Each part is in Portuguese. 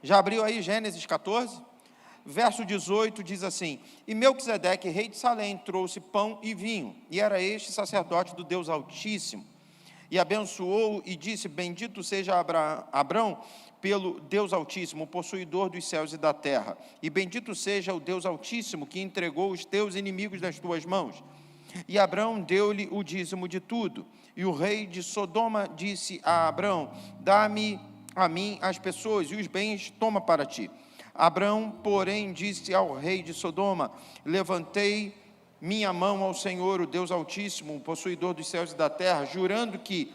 Já abriu aí Gênesis 14? Verso 18 diz assim: E Melquisedeque, rei de Salém, trouxe pão e vinho, e era este sacerdote do Deus Altíssimo. E abençoou e disse: Bendito seja Abrão pelo Deus Altíssimo, possuidor dos céus e da terra. E bendito seja o Deus Altíssimo, que entregou os teus inimigos nas tuas mãos. E Abrão deu-lhe o dízimo de tudo. E o rei de Sodoma disse a Abrão: Dá-me a mim as pessoas e os bens, toma para ti. Abrão, porém, disse ao rei de Sodoma: Levantei minha mão ao Senhor, o Deus Altíssimo, o possuidor dos céus e da terra, jurando que,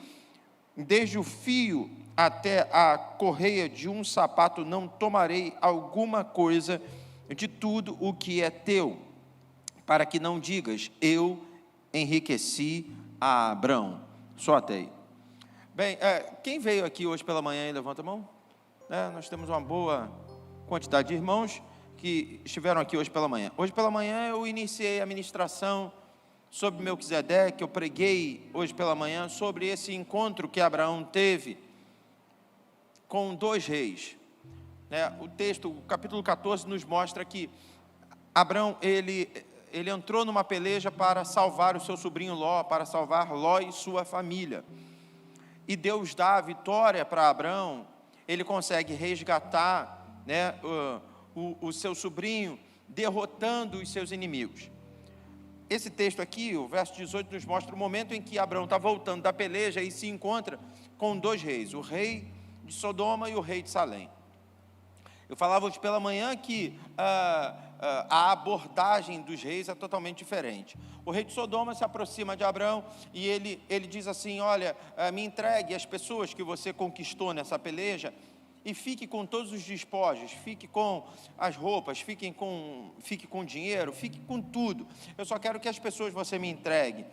desde o fio até a correia de um sapato, não tomarei alguma coisa de tudo o que é teu, para que não digas: eu enriqueci a Abrão. Só até aí. Bem, quem veio aqui hoje pela manhã e levanta a mão? Nós temos uma boa quantidade de irmãos que estiveram aqui hoje pela manhã. Hoje pela manhã eu iniciei a ministração sobre Melquisedeque. Eu preguei hoje pela manhã sobre esse encontro que Abraão teve com dois reis. O texto, o capítulo 14, nos mostra que Abraão, ele entrou numa peleja para salvar o seu sobrinho Ló, para salvar Ló e sua família. E Deus dá a vitória para Abraão. Ele consegue resgatar o seu sobrinho, derrotando os seus inimigos. Esse texto aqui, o verso 18, nos mostra o momento em que Abraão está voltando da peleja e se encontra com dois reis, o rei de Sodoma e o rei de Salém. Eu falava hoje pela manhã que a abordagem dos reis é totalmente diferente. O rei de Sodoma se aproxima de Abraão e ele diz assim: olha, me entregue as pessoas que você conquistou nessa peleja e fique com todos os despojos, fique com as roupas, fique com dinheiro, fique com tudo. Eu só quero que as pessoas você me entregue.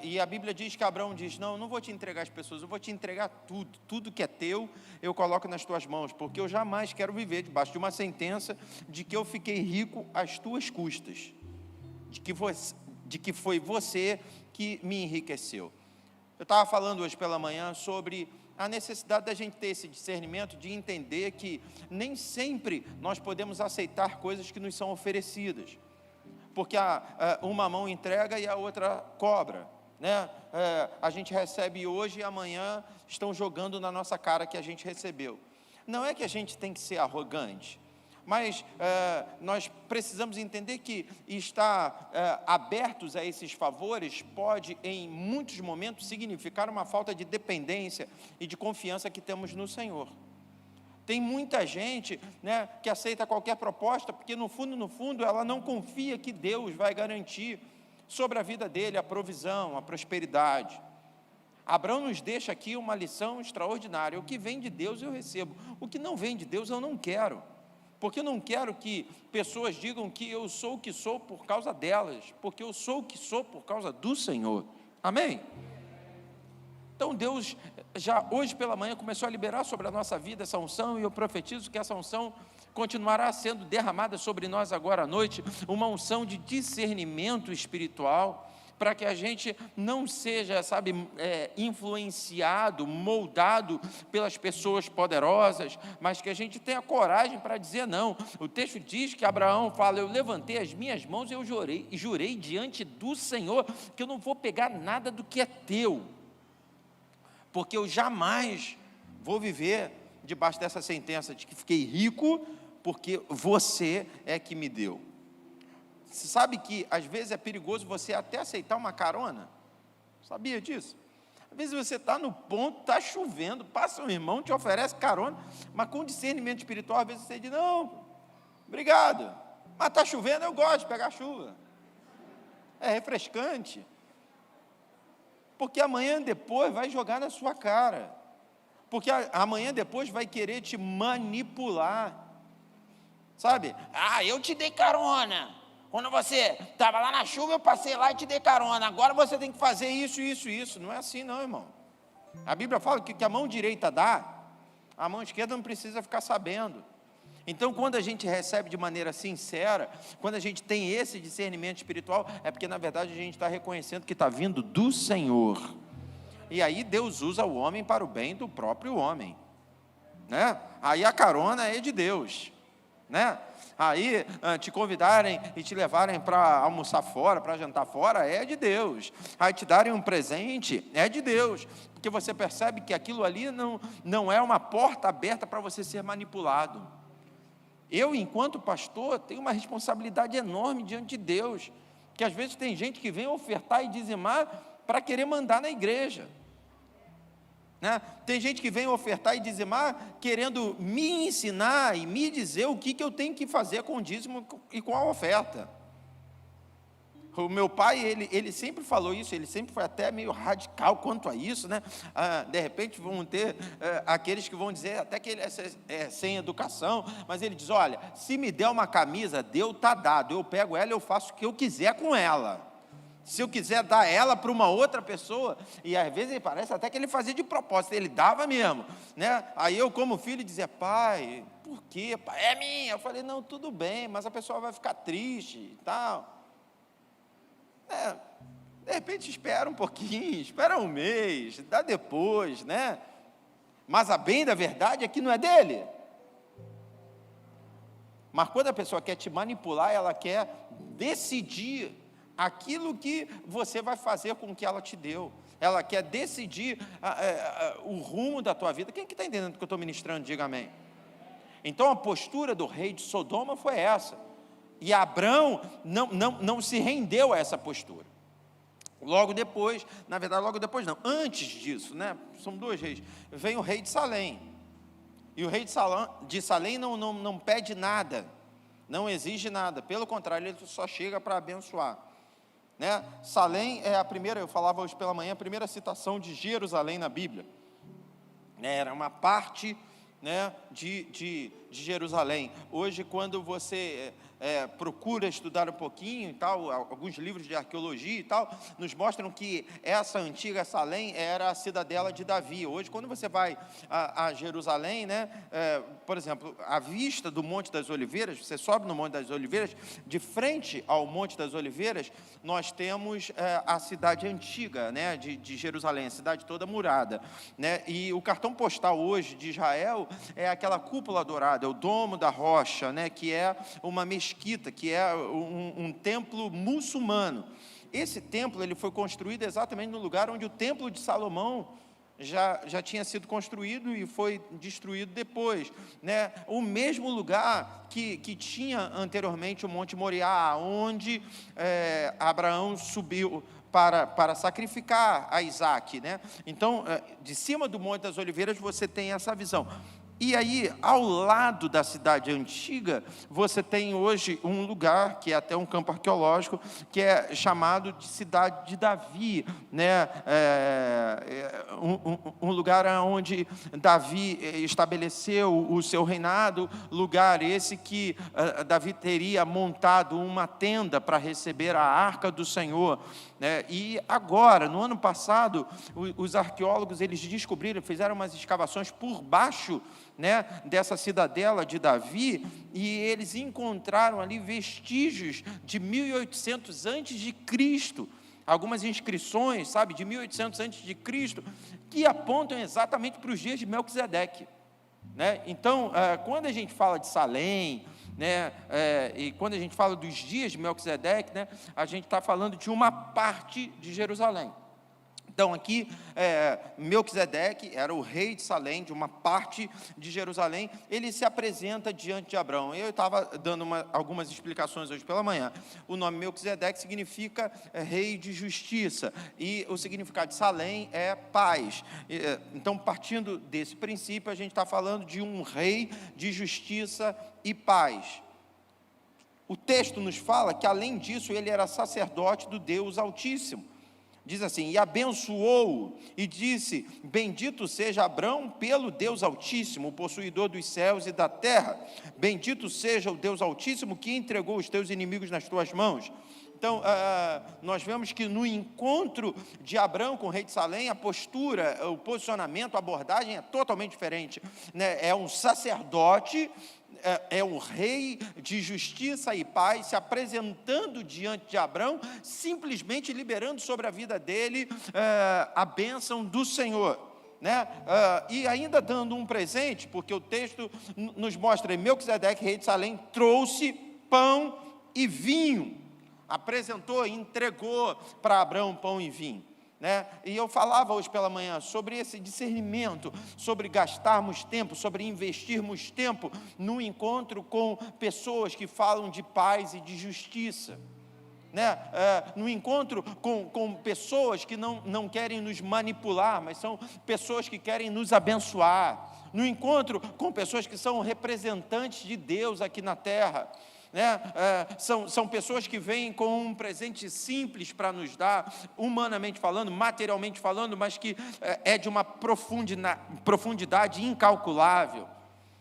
E a Bíblia diz que Abraão diz: não vou te entregar as pessoas, eu vou te entregar tudo que é teu, eu coloco nas tuas mãos, porque eu jamais quero viver debaixo de uma sentença de que eu fiquei rico às tuas custas, de que foi você que me enriqueceu. Eu estava falando hoje pela manhã sobre a necessidade da gente ter esse discernimento de entender que nem sempre nós podemos aceitar coisas que nos são oferecidas, porque uma mão entrega e a outra cobra, a gente recebe hoje e amanhã estão jogando na nossa cara que a gente recebeu. Não é que a gente tem que ser arrogante, mas nós precisamos entender que estar abertos a esses favores pode, em muitos momentos, significar uma falta de dependência e de confiança que temos no Senhor. Tem muita gente que aceita qualquer proposta, porque no fundo, ela não confia que Deus vai garantir sobre a vida dele a provisão, a prosperidade. Abraão nos deixa aqui uma lição extraordinária: o que vem de Deus eu recebo, o que não vem de Deus eu não quero. Porque eu não quero que pessoas digam que eu sou o que sou por causa delas, porque eu sou o que sou por causa do Senhor. Amém? Então Deus, já hoje pela manhã, começou a liberar sobre a nossa vida essa unção, e eu profetizo que essa unção continuará sendo derramada sobre nós agora à noite, uma unção de discernimento espiritual, para que a gente não seja, influenciado, moldado pelas pessoas poderosas, mas que a gente tenha coragem para dizer não. O texto diz que Abraão fala: eu levantei as minhas mãos e eu jurei diante do Senhor que eu não vou pegar nada do que é teu, porque eu jamais vou viver debaixo dessa sentença de que fiquei rico porque você é que me deu. Você sabe que às vezes é perigoso você até aceitar uma carona? Sabia disso? Às vezes você está no ponto, está chovendo, passa um irmão, te oferece carona, mas com discernimento espiritual, às vezes você diz: não, obrigado, mas está chovendo, eu gosto de pegar chuva, é refrescante, porque amanhã depois vai jogar na sua cara, porque amanhã depois vai querer te manipular, eu te dei carona, quando você estava lá na chuva, eu passei lá e te dei carona, agora você tem que fazer isso. Não é assim não, irmão. A Bíblia fala que a mão direita dá, a mão esquerda não precisa ficar sabendo. Então, quando a gente recebe de maneira sincera, quando a gente tem esse discernimento espiritual, é porque na verdade a gente está reconhecendo que está vindo do Senhor. E aí Deus usa o homem para o bem do próprio homem. né? Aí a carona é de Deus, né? Aí te convidarem e te levarem para almoçar fora, para jantar fora, é de Deus. Aí te darem um presente, é de Deus, porque você percebe que aquilo ali não é uma porta aberta para você ser manipulado. Eu, enquanto pastor, tenho uma responsabilidade enorme diante de Deus, que às vezes tem gente que vem ofertar e dizimar para querer mandar na igreja, né? Tem gente que vem ofertar e dizimar querendo me ensinar e me dizer o que eu tenho que fazer com o dízimo e com a oferta. O meu pai, ele sempre falou isso, ele sempre foi até meio radical quanto a isso, né? De repente vão ter aqueles que vão dizer até que ele é sem educação, mas ele diz, olha, se me der uma camisa, deu, está dado, eu pego ela e eu faço o que eu quiser com ela. Se eu quiser dar ela para uma outra pessoa, e às vezes parece até que ele fazia de propósito, ele dava mesmo, né? Aí eu, como filho, dizia, pai, por quê, pai? É minha. Eu falei, não, tudo bem, mas a pessoa vai ficar triste e tal. De repente espera um pouquinho, espera um mês, dá depois, né? Mas a bem da verdade é que não é dele. Mas quando a pessoa quer te manipular, ela quer decidir aquilo que você vai fazer com o que ela te deu. Ela quer decidir o rumo da tua vida. Quem que está entendendo o que eu estou ministrando? Diga amém. Então a postura do rei de Sodoma foi essa. E Abrão não se rendeu a essa postura. Logo depois, na verdade logo depois não, antes disso, né? São dois reis. Vem o rei de Salém. E o rei de Salém não pede nada, não exige nada. Pelo contrário, ele só chega para abençoar. Né? Salém é a primeira, eu falava hoje pela manhã, a primeira citação de Jerusalém na Bíblia. Era uma parte, né, de Jerusalém. Hoje, quando você procura estudar um pouquinho e tal, alguns livros de arqueologia e tal, nos mostram que essa antiga Salém era a cidadela de Davi. Hoje, quando você vai a Jerusalém, né, por exemplo, à vista do Monte das Oliveiras, você sobe no Monte das Oliveiras, de frente ao Monte das Oliveiras, nós temos a cidade antiga, né, de Jerusalém, a cidade toda murada, né, e o cartão postal hoje de Israel é aquela cúpula dourada, é o Domo da Rocha, né, que é uma mesquita, que é um templo muçulmano. Esse templo ele foi construído exatamente no lugar onde o templo de Salomão já tinha sido construído e foi destruído depois, né? O mesmo lugar que tinha anteriormente o Monte Moriá, onde Abraão subiu para sacrificar a Isaac, né? Então, de cima do Monte das Oliveiras, você tem essa visão. E aí, ao lado da cidade antiga, você tem hoje um lugar, que é até um campo arqueológico, que é chamado de Cidade de Davi, né? Um lugar onde Davi estabeleceu o seu reinado, lugar esse que Davi teria montado uma tenda para receber a arca do Senhor, né? E agora, no ano passado, os arqueólogos, eles descobriram, fizeram umas escavações por baixo, né, dessa cidadela de Davi, e eles encontraram ali vestígios de 1800 antes de Cristo, algumas inscrições, sabe, de 1800 antes de Cristo, que apontam exatamente para os dias de Melquisedeque, né? Então, quando a gente fala de Salém, né, e quando a gente fala dos dias de Melquisedeque, né, a gente está falando de uma parte de Jerusalém. Então, aqui, Melquisedeque era o rei de Salém, de uma parte de Jerusalém, ele se apresenta diante de Abrão. Eu estava dando algumas explicações hoje pela manhã. O nome Melquisedeque significa rei de justiça, e o significado de Salém é paz. Então, partindo desse princípio, a gente está falando de um rei de justiça e paz. O texto nos fala que, além disso, ele era sacerdote do Deus Altíssimo. Diz assim, e abençoou, e disse, bendito seja Abrão pelo Deus Altíssimo, o possuidor dos céus e da terra, bendito seja o Deus Altíssimo que entregou os teus inimigos nas tuas mãos. Então, nós vemos que no encontro de Abrão com o rei de Salém, a postura, o posicionamento, a abordagem é totalmente diferente, né? É um sacerdote, é um rei de justiça e paz, se apresentando diante de Abrão, simplesmente liberando sobre a vida dele a bênção do Senhor. né? E ainda dando um presente, porque o texto nos mostra, Melquisedeque, rei de Salém, trouxe pão e vinho, apresentou e entregou para Abraão pão e vinho, né? E eu falava hoje pela manhã sobre esse discernimento, sobre gastarmos tempo, sobre investirmos tempo no encontro com pessoas que falam de paz e de justiça, né? No encontro com pessoas que não querem nos manipular, mas são pessoas que querem nos abençoar, no encontro com pessoas que são representantes de Deus aqui na terra, né? São pessoas que vêm com um presente simples para nos dar, humanamente falando, materialmente falando, mas que é de uma profundidade incalculável.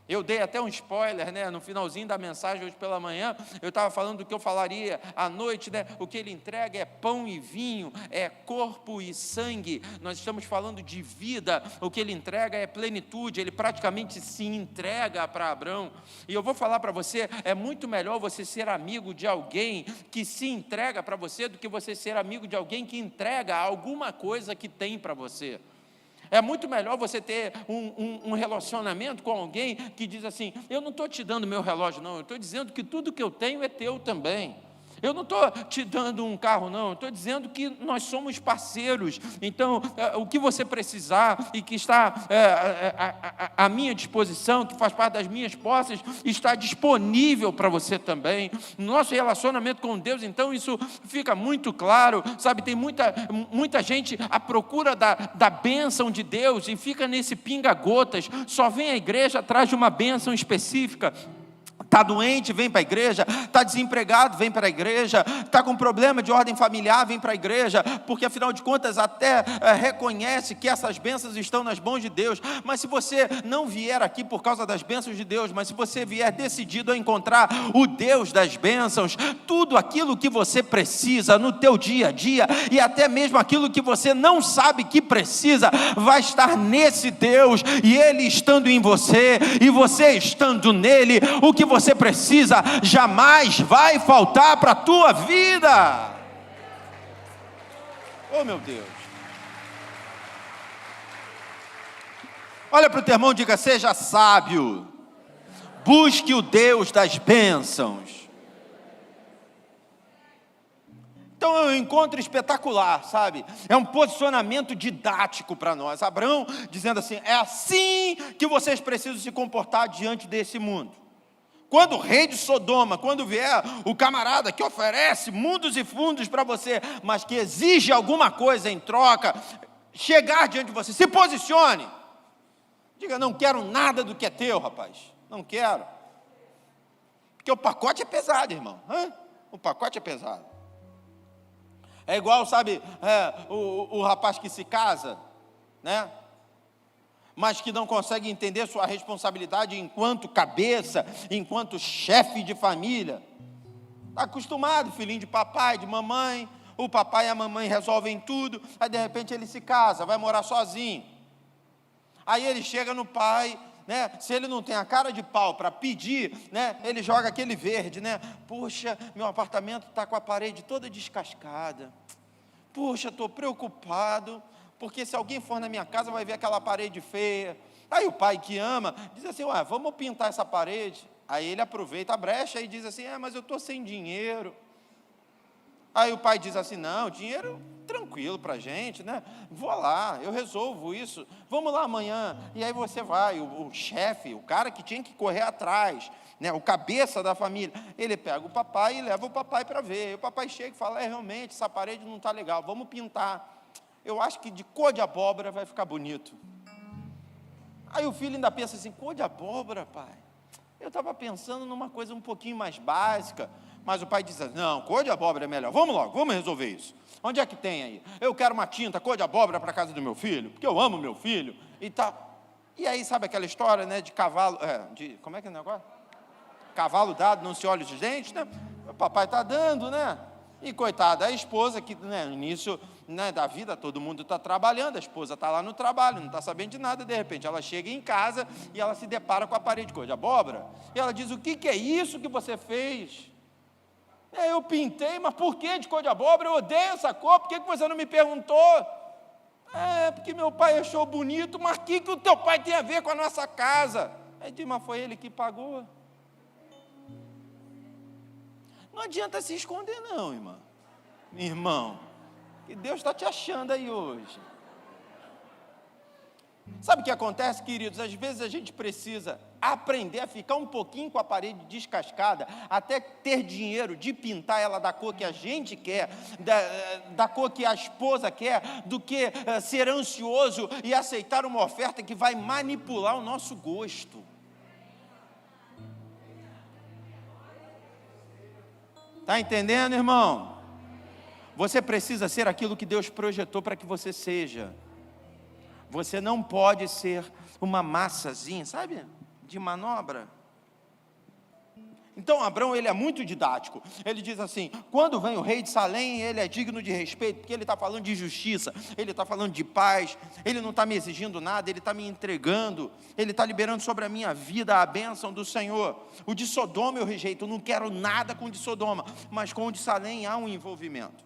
Eu dei até um spoiler, né? No finalzinho da mensagem hoje pela manhã, eu estava falando do que eu falaria à noite, né? O que ele entrega é pão e vinho, é corpo e sangue. Nós estamos falando de vida. O que ele entrega é plenitude. Ele praticamente se entrega para Abraão. E eu vou falar para você, é muito melhor você ser amigo de alguém que se entrega para você do que você ser amigo de alguém que entrega alguma coisa que tem para você. É muito melhor você ter um relacionamento com alguém que diz assim, eu não estou te dando meu relógio não, eu estou dizendo que tudo que eu tenho é teu também. Eu não estou te dando um carro não, eu estou dizendo que nós somos parceiros. Então, o que você precisar e que está à minha disposição, que faz parte das minhas posses, está disponível para você também. No nosso relacionamento com Deus, então, isso fica muito claro, sabe? Tem muita gente à procura da bênção de Deus e fica nesse pinga-gotas, só vem à igreja atrás de uma bênção específica. Está doente, vem para a igreja. Está desempregado, vem para a igreja. Está com problema de ordem familiar, vem para a igreja. Porque afinal de contas até reconhece que essas bênçãos estão nas mãos de Deus. Mas se você não vier aqui por causa das bênçãos de Deus, mas se você vier decidido a encontrar o Deus das bênçãos, tudo aquilo que você precisa no teu dia a dia, e até mesmo aquilo que você não sabe que precisa, vai estar nesse Deus, e Ele estando em você, e você estando nele, o que você precisa jamais vai faltar para a tua vida. Oh meu Deus. Olha para o teu irmão e diga, seja sábio, busque o Deus das bênçãos. Então é um encontro espetacular, sabe? É um posicionamento didático para nós. Abraão dizendo assim, é assim que vocês precisam se comportar diante desse mundo. Quando o rei de Sodoma, quando vier o camarada que oferece mundos e fundos para você, mas que exige alguma coisa em troca, chegar diante de você, se posicione. Diga, não quero nada do que é teu, rapaz. Não quero. Porque o pacote é pesado, irmão. O pacote é pesado. É igual, sabe, o rapaz que se casa, né? Mas que não consegue entender sua responsabilidade enquanto cabeça, enquanto chefe de família. Está acostumado, filhinho de papai, de mamãe, o papai e a mamãe resolvem tudo, aí de repente ele se casa, vai morar sozinho. Aí ele chega no pai, né? Se ele não tem a cara de pau para pedir, né? Ele joga aquele verde, né? Puxa, meu apartamento está com a parede toda descascada. Puxa, estou preocupado, porque se alguém for na minha casa vai ver aquela parede feia. Aí o pai que ama diz assim, vamos pintar essa parede. Aí ele aproveita a brecha e diz assim, mas eu estou sem dinheiro. Aí o pai diz assim, não, dinheiro tranquilo para a gente, né? Vou lá, eu resolvo isso, vamos lá amanhã. E aí você vai, o chefe, o cara que tinha que correr atrás, né? O cabeça da família, ele pega o papai e leva o papai para ver. E o papai chega e fala, realmente, essa parede não está legal, vamos pintar. Eu acho que de cor de abóbora vai ficar bonito. Aí o filho ainda pensa assim, cor de abóbora, pai? Eu estava pensando numa coisa um pouquinho mais básica. Mas o pai diz assim, não, cor de abóbora é melhor. Vamos logo, vamos resolver isso. Onde é que tem aí? Eu quero uma tinta cor de abóbora para a casa do meu filho, porque eu amo meu filho e tal. E aí, sabe aquela história, né, de cavalo, como é que é o negócio? Cavalo dado, não se olha os dentes, né? O papai está dando, né? E coitada, a esposa que, né, no início, né, da vida, todo mundo está trabalhando, a esposa está lá no trabalho, não está sabendo de nada, de repente ela chega em casa e ela se depara com a parede cor de abóbora. E ela diz, o que é isso que você fez? Eu pintei, mas por que de cor de abóbora? Eu odeio essa cor, por que você não me perguntou? É, porque meu pai achou bonito, mas o que o teu pai tem a ver com a nossa casa? Aí diz, mas foi ele que pagou. Não adianta se esconder não, irmã. Irmão, que Deus está te achando aí hoje. Sabe o que acontece, queridos? Às vezes a gente precisa aprender a ficar um pouquinho com a parede descascada, até ter dinheiro de pintar ela da cor que a gente quer, da cor que a esposa quer, do que ser ansioso e aceitar uma oferta que vai manipular o nosso gosto. Está entendendo, irmão? Você precisa ser aquilo que Deus projetou para que você seja. Você não pode ser uma massazinha, sabe, de manobra. Então Abrão, ele é muito didático. Ele diz assim, quando vem o rei de Salém, ele é digno de respeito, porque ele está falando de justiça, ele está falando de paz, ele não está me exigindo nada, ele está me entregando, ele está liberando sobre a minha vida a bênção do Senhor. O de Sodoma eu rejeito, eu não quero nada com o de Sodoma, mas com o de Salém há um envolvimento.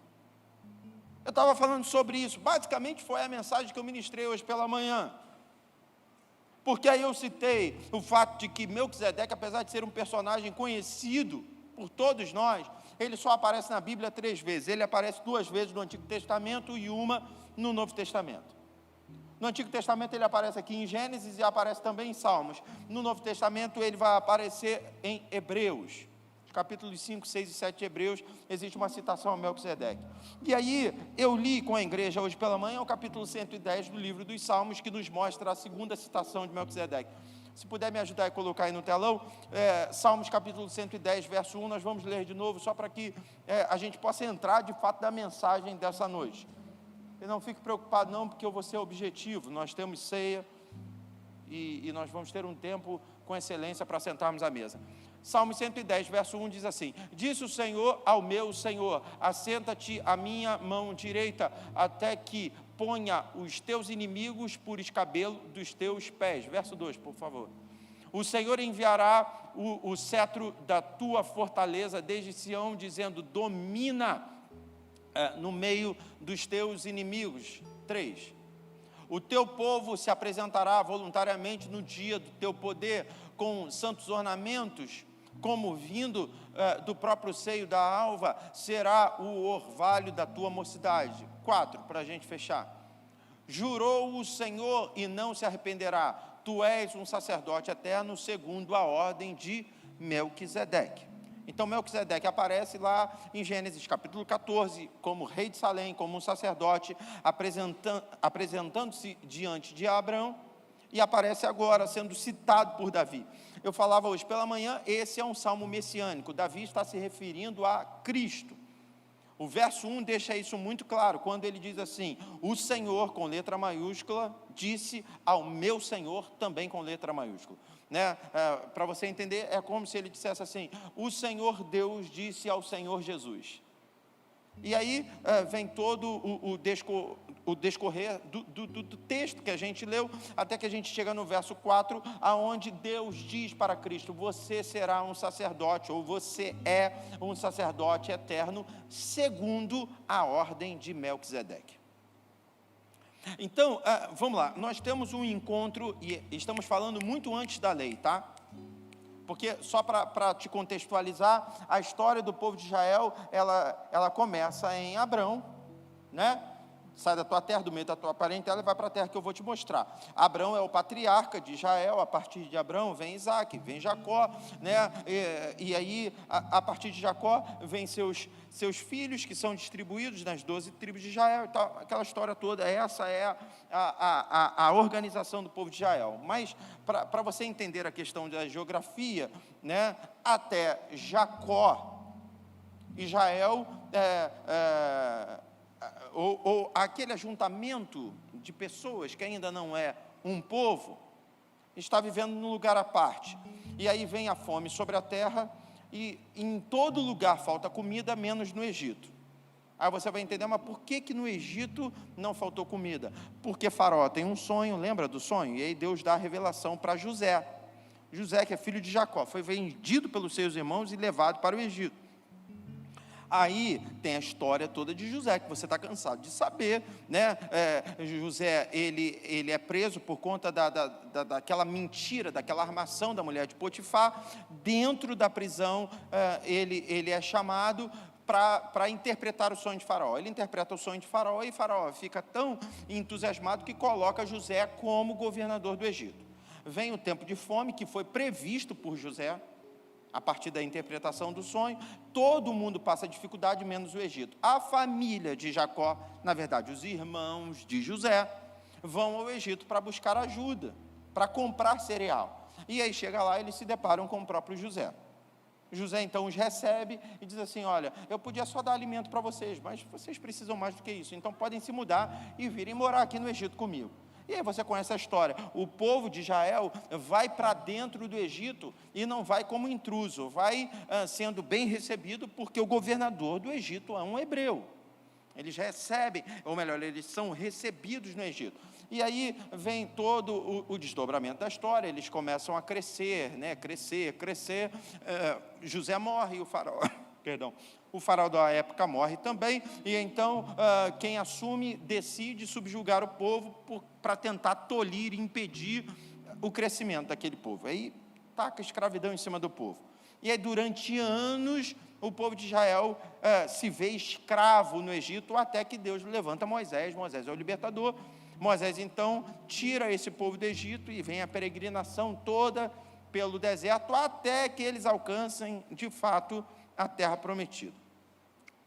Eu estava falando sobre isso, basicamente foi a mensagem que eu ministrei hoje pela manhã. Porque aí eu citei o fato de que Melquisedeque, apesar de ser um personagem conhecido por todos nós, ele só aparece na Bíblia 3 vezes. Ele aparece 2 vezes no Antigo Testamento e uma no Novo Testamento. No Antigo Testamento ele aparece aqui em Gênesis e aparece também em Salmos. No Novo Testamento ele vai aparecer em Hebreus. Capítulos 5, 6 e 7 de Hebreus, existe uma citação a Melquisedeque. E aí, eu li com a igreja hoje pela manhã o capítulo 110 do livro dos Salmos, que nos mostra a segunda citação de Melquisedeque. Se puder me ajudar a colocar aí no telão, Salmos capítulo 110, verso 1, nós vamos ler de novo, só para que a gente possa entrar de fato da mensagem dessa noite. E não fique preocupado não, porque eu vou ser objetivo, nós temos ceia, e nós vamos ter um tempo com excelência para sentarmos à mesa. Salmo 110, verso 1 diz assim, disse o Senhor ao meu Senhor, assenta-te à minha mão direita, até que ponha os teus inimigos por escabelo dos teus pés. Verso 2, por favor. O Senhor enviará o cetro da tua fortaleza desde Sião, dizendo, domina no meio dos teus inimigos. 3. O teu povo se apresentará voluntariamente no dia do teu poder, com santos ornamentos, como vindo do próprio seio da alva, será o orvalho da tua mocidade. 4, para a gente fechar. Jurou o Senhor e não se arrependerá, tu és um sacerdote eterno, segundo a ordem de Melquisedeque. Então Melquisedeque aparece lá em Gênesis capítulo 14, como rei de Salém, como um sacerdote, apresentando-se diante de Abrão, e aparece agora sendo citado por Davi. Eu falava hoje pela manhã, esse é um salmo messiânico, Davi está se referindo a Cristo. O verso 1 deixa isso muito claro, quando ele diz assim, o Senhor, com letra maiúscula, disse ao meu Senhor, também com letra maiúscula. Para você entender, é como se ele dissesse assim, o Senhor Deus disse ao Senhor Jesus. E aí vem todo o descorrer do texto que a gente leu, até que a gente chega no verso 4, aonde Deus diz para Cristo, você será um sacerdote, ou você é um sacerdote eterno, segundo a ordem de Melquisedeque. Então, vamos lá, nós temos um encontro, e estamos falando muito antes da lei, tá? Porque, só para te contextualizar, a história do povo de Israel, ela começa em Abrão, né? Sai da tua terra, do meio da tua parentela e vai para a terra que eu vou te mostrar. Abrão é o patriarca de Israel, a partir de Abrão vem Isaac, vem Jacó, né? E aí, a partir de Jacó, vem seus filhos, que são distribuídos nas 12 tribos de Israel, e tal, aquela história toda, essa é a organização do povo de Israel. Mas, para você entender a questão da geografia, né? Até Jacó, Israel ou aquele ajuntamento de pessoas que ainda não é um povo, está vivendo num lugar à parte, e aí vem a fome sobre a terra, e em todo lugar falta comida, menos no Egito. Aí você vai entender, mas por que no Egito não faltou comida? Porque Faraó tem um sonho, lembra do sonho? E aí Deus dá a revelação para José, que é filho de Jacó, foi vendido pelos seus irmãos e levado para o Egito. Aí tem a história toda de José, que você está cansado de saber, né? José, ele é preso por conta daquela mentira, daquela armação da mulher de Potifar. Dentro da prisão, ele é chamado para interpretar o sonho de Faraó. Ele interpreta o sonho de Faraó, e Faraó fica tão entusiasmado que coloca José como governador do Egito. Vem o tempo de fome, que foi previsto por José, a partir da interpretação do sonho. Todo mundo passa dificuldade, menos o Egito. A família de Jacó, na verdade, os irmãos de José, vão ao Egito para buscar ajuda, para comprar cereal. E aí chega lá, eles se deparam com o próprio José. José então os recebe e diz assim: olha, eu podia só dar alimento para vocês, mas vocês precisam mais do que isso, então podem se mudar e virem morar aqui no Egito comigo. E aí você conhece a história. O povo de Israel vai para dentro do Egito e não vai como intruso, vai sendo bem recebido, porque o governador do Egito é um hebreu. Eles recebem, ou melhor, eles são recebidos no Egito. E aí vem todo o desdobramento da história. Eles começam a crescer, né? Crescer. José morre e o faraó, o faraó da época morre também, e então quem assume decide subjugar o povo para tentar tolir e impedir o crescimento daquele povo. Aí taca a escravidão em cima do povo. E aí durante anos o povo de Israel se vê escravo no Egito, até que Deus levanta Moisés. Moisés é o libertador. Moisés então tira esse povo do Egito e vem a peregrinação toda pelo deserto, até que eles alcancem de fato a terra prometida.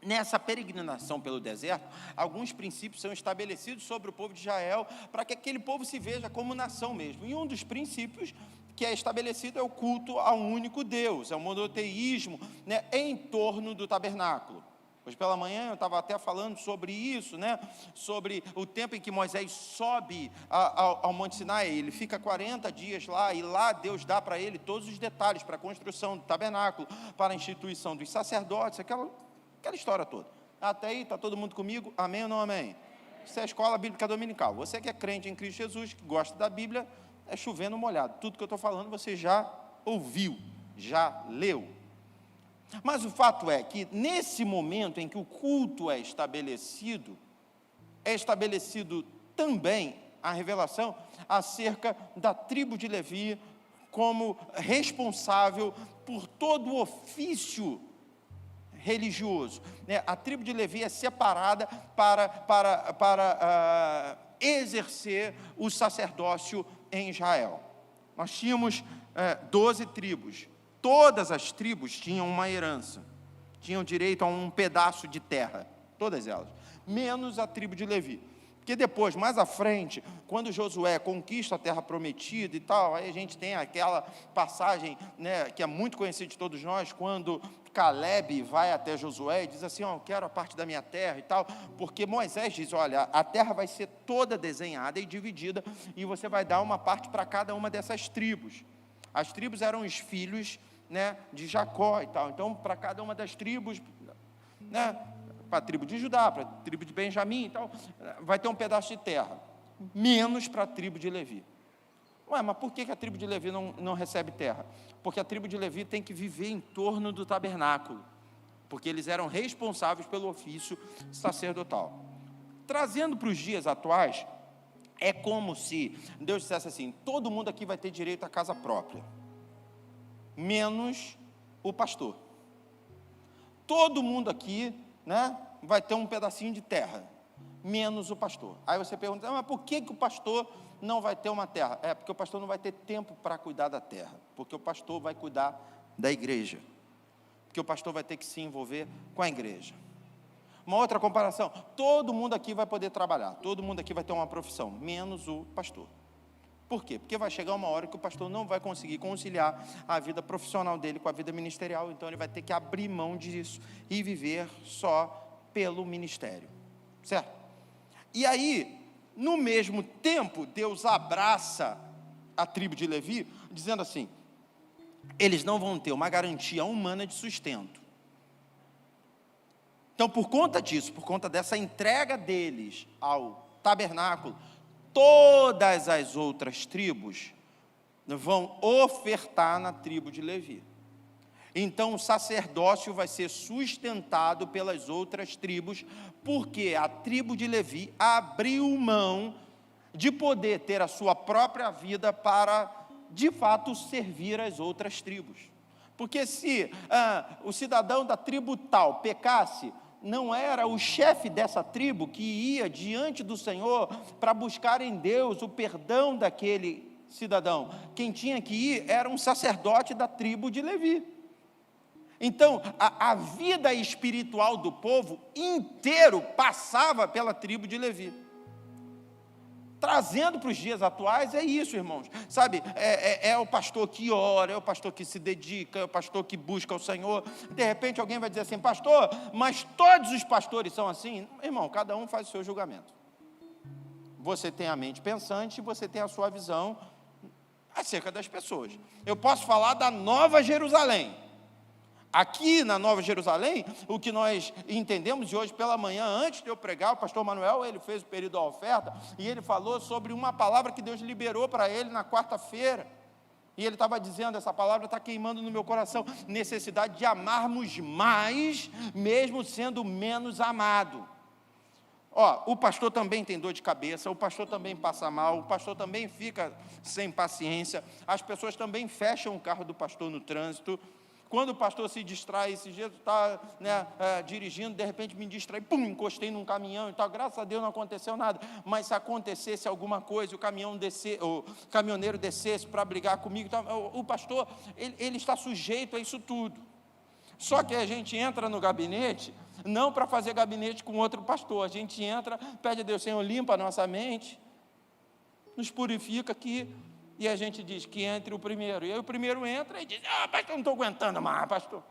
Nessa peregrinação pelo deserto, alguns princípios são estabelecidos sobre o povo de Israel, para que aquele povo se veja como nação mesmo. E um dos princípios que é estabelecido é o culto a um único Deus, é o monoteísmo, né, em torno do tabernáculo. Hoje pela manhã eu estava até falando sobre isso, né, sobre o tempo em que Moisés sobe ao Monte Sinai. Ele fica 40 dias lá, e lá Deus dá para ele todos os detalhes para a construção do tabernáculo, para a instituição dos sacerdotes, aquela história toda. Até aí, está todo mundo comigo? Amém ou não amém? Isso é a escola bíblica dominical. Você que é crente em Cristo Jesus, que gosta da Bíblia, é chovendo molhado. Tudo que eu estou falando você já ouviu, já leu. Mas o fato é que nesse momento em que o culto é estabelecido também a revelação acerca da tribo de Levi como responsável por todo o ofício religioso. A tribo de Levi é separada para exercer o sacerdócio em Israel. Nós tínhamos 12 tribos. Todas as tribos tinham uma herança, tinham direito a um pedaço de terra, todas elas, menos a tribo de Levi. Porque depois, mais à frente, quando Josué conquista a terra prometida e tal, aí a gente tem aquela passagem, né, que é muito conhecida de todos nós, quando Caleb vai até Josué e diz assim: eu quero a parte da minha terra e tal, porque Moisés diz: olha, a terra vai ser toda desenhada e dividida, e você vai dar uma parte para cada uma dessas tribos. As tribos eram os filhos, né, de Jacó e tal. Então, para cada uma das tribos, né, para a tribo de Judá, para a tribo de Benjamim e tal, vai ter um pedaço de terra, menos para a tribo de Levi. Ué, mas por que a tribo de Levi não recebe terra? Porque a tribo de Levi tem que viver em torno do tabernáculo, porque eles eram responsáveis pelo ofício sacerdotal. Trazendo para os dias atuais, é como se Deus dissesse assim: todo mundo aqui vai ter direito à casa própria, menos o pastor. Todo mundo aqui, né, vai ter um pedacinho de terra, menos o pastor. Aí você pergunta: mas por que o pastor não vai ter uma terra? É porque o pastor não vai ter tempo para cuidar da terra, porque o pastor vai cuidar da igreja, porque o pastor vai ter que se envolver com a igreja. Uma outra comparação: todo mundo aqui vai poder trabalhar, todo mundo aqui vai ter uma profissão, menos o pastor. Por quê? Porque vai chegar uma hora que o pastor não vai conseguir conciliar a vida profissional dele com a vida ministerial, então ele vai ter que abrir mão disso e viver só pelo ministério, certo? E aí, no mesmo tempo, Deus abraça a tribo de Levi, dizendo assim: eles não vão ter uma garantia humana de sustento. Então, por conta disso, por conta dessa entrega deles ao tabernáculo, todas as outras tribos vão ofertar na tribo de Levi. Então o sacerdócio vai ser sustentado pelas outras tribos, porque a tribo de Levi abriu mão de poder ter a sua própria vida para, de fato, servir as outras tribos. Porque se o cidadão da tribo tal pecasse, não era o chefe dessa tribo que ia diante do Senhor para buscar em Deus o perdão daquele cidadão. Quem tinha que ir era um sacerdote da tribo de Levi. Então, a vida espiritual do povo inteiro passava pela tribo de Levi. Trazendo para os dias atuais, é isso, irmãos. Sabe, é o pastor que ora, é o pastor que se dedica, é o pastor que busca o Senhor. De repente alguém vai dizer assim, pastor, mas todos os pastores são assim? Irmão, cada um faz o seu julgamento. Você tem a mente pensante, você tem a sua visão acerca das pessoas. Eu posso falar da Nova Jerusalém. Aqui na Nova Jerusalém, o que nós entendemos, e hoje pela manhã, antes de eu pregar, o pastor Manuel, ele fez o período da oferta, e ele falou sobre uma palavra que Deus liberou para ele na quarta-feira, e ele estava dizendo, essa palavra está queimando no meu coração, necessidade de amarmos mais, mesmo sendo menos amado. O pastor também tem dor de cabeça, o pastor também passa mal, o pastor também fica sem paciência, as pessoas também fecham o carro do pastor no trânsito. Quando o pastor se distrai, esse dia está dirigindo, de repente me distrai, pum, encostei num caminhão e tal, graças a Deus não aconteceu nada, mas se acontecesse alguma coisa, o caminhoneiro descesse para brigar comigo, o pastor, ele está sujeito a isso tudo. Só que a gente entra no gabinete, não para fazer gabinete com outro pastor, a gente entra, pede a Deus, Senhor, limpa a nossa mente, nos purifica aqui, e a gente diz que entre o primeiro. E aí o primeiro entra e diz, pastor, não estou aguentando mais, pastor.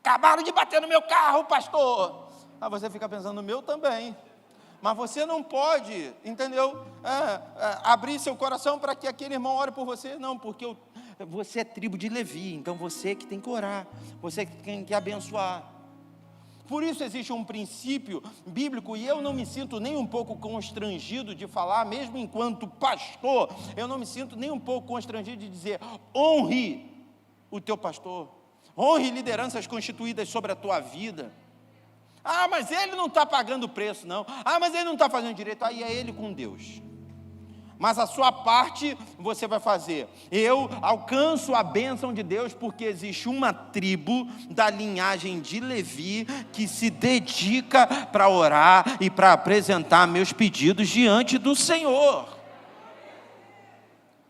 Acabaram de bater no meu carro, pastor. Você fica pensando, no meu também. Mas você não pode, entendeu? Abrir seu coração para que aquele irmão ore por você. Não, porque você é tribo de Levi, então você que tem que orar. Você que tem que abençoar. Por isso existe um princípio bíblico, e eu não me sinto nem um pouco constrangido de falar, mesmo enquanto pastor, eu não me sinto nem um pouco constrangido de dizer, honre o teu pastor, honre lideranças constituídas sobre a tua vida. Mas ele não está pagando preço, não. Mas ele não está fazendo direito. Aí é ele com Deus. Mas a sua parte você vai fazer. Eu alcanço a bênção de Deus porque existe uma tribo da linhagem de Levi que se dedica para orar e para apresentar meus pedidos diante do Senhor.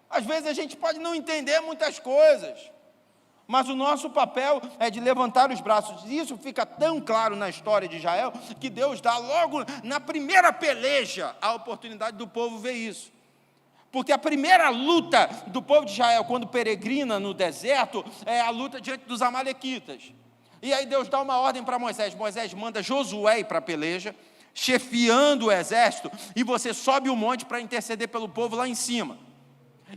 Às vezes a gente pode não entender muitas coisas, mas o nosso papel é de levantar os braços. Isso fica tão claro na história de Israel, que Deus dá logo na primeira peleja a oportunidade do povo ver isso. Porque a primeira luta do povo de Israel, quando peregrina no deserto, é a luta diante dos amalequitas. E aí Deus dá uma ordem para Moisés. Moisés manda Josué ir para a peleja, chefiando o exército, e você sobe o monte para interceder pelo povo lá em cima.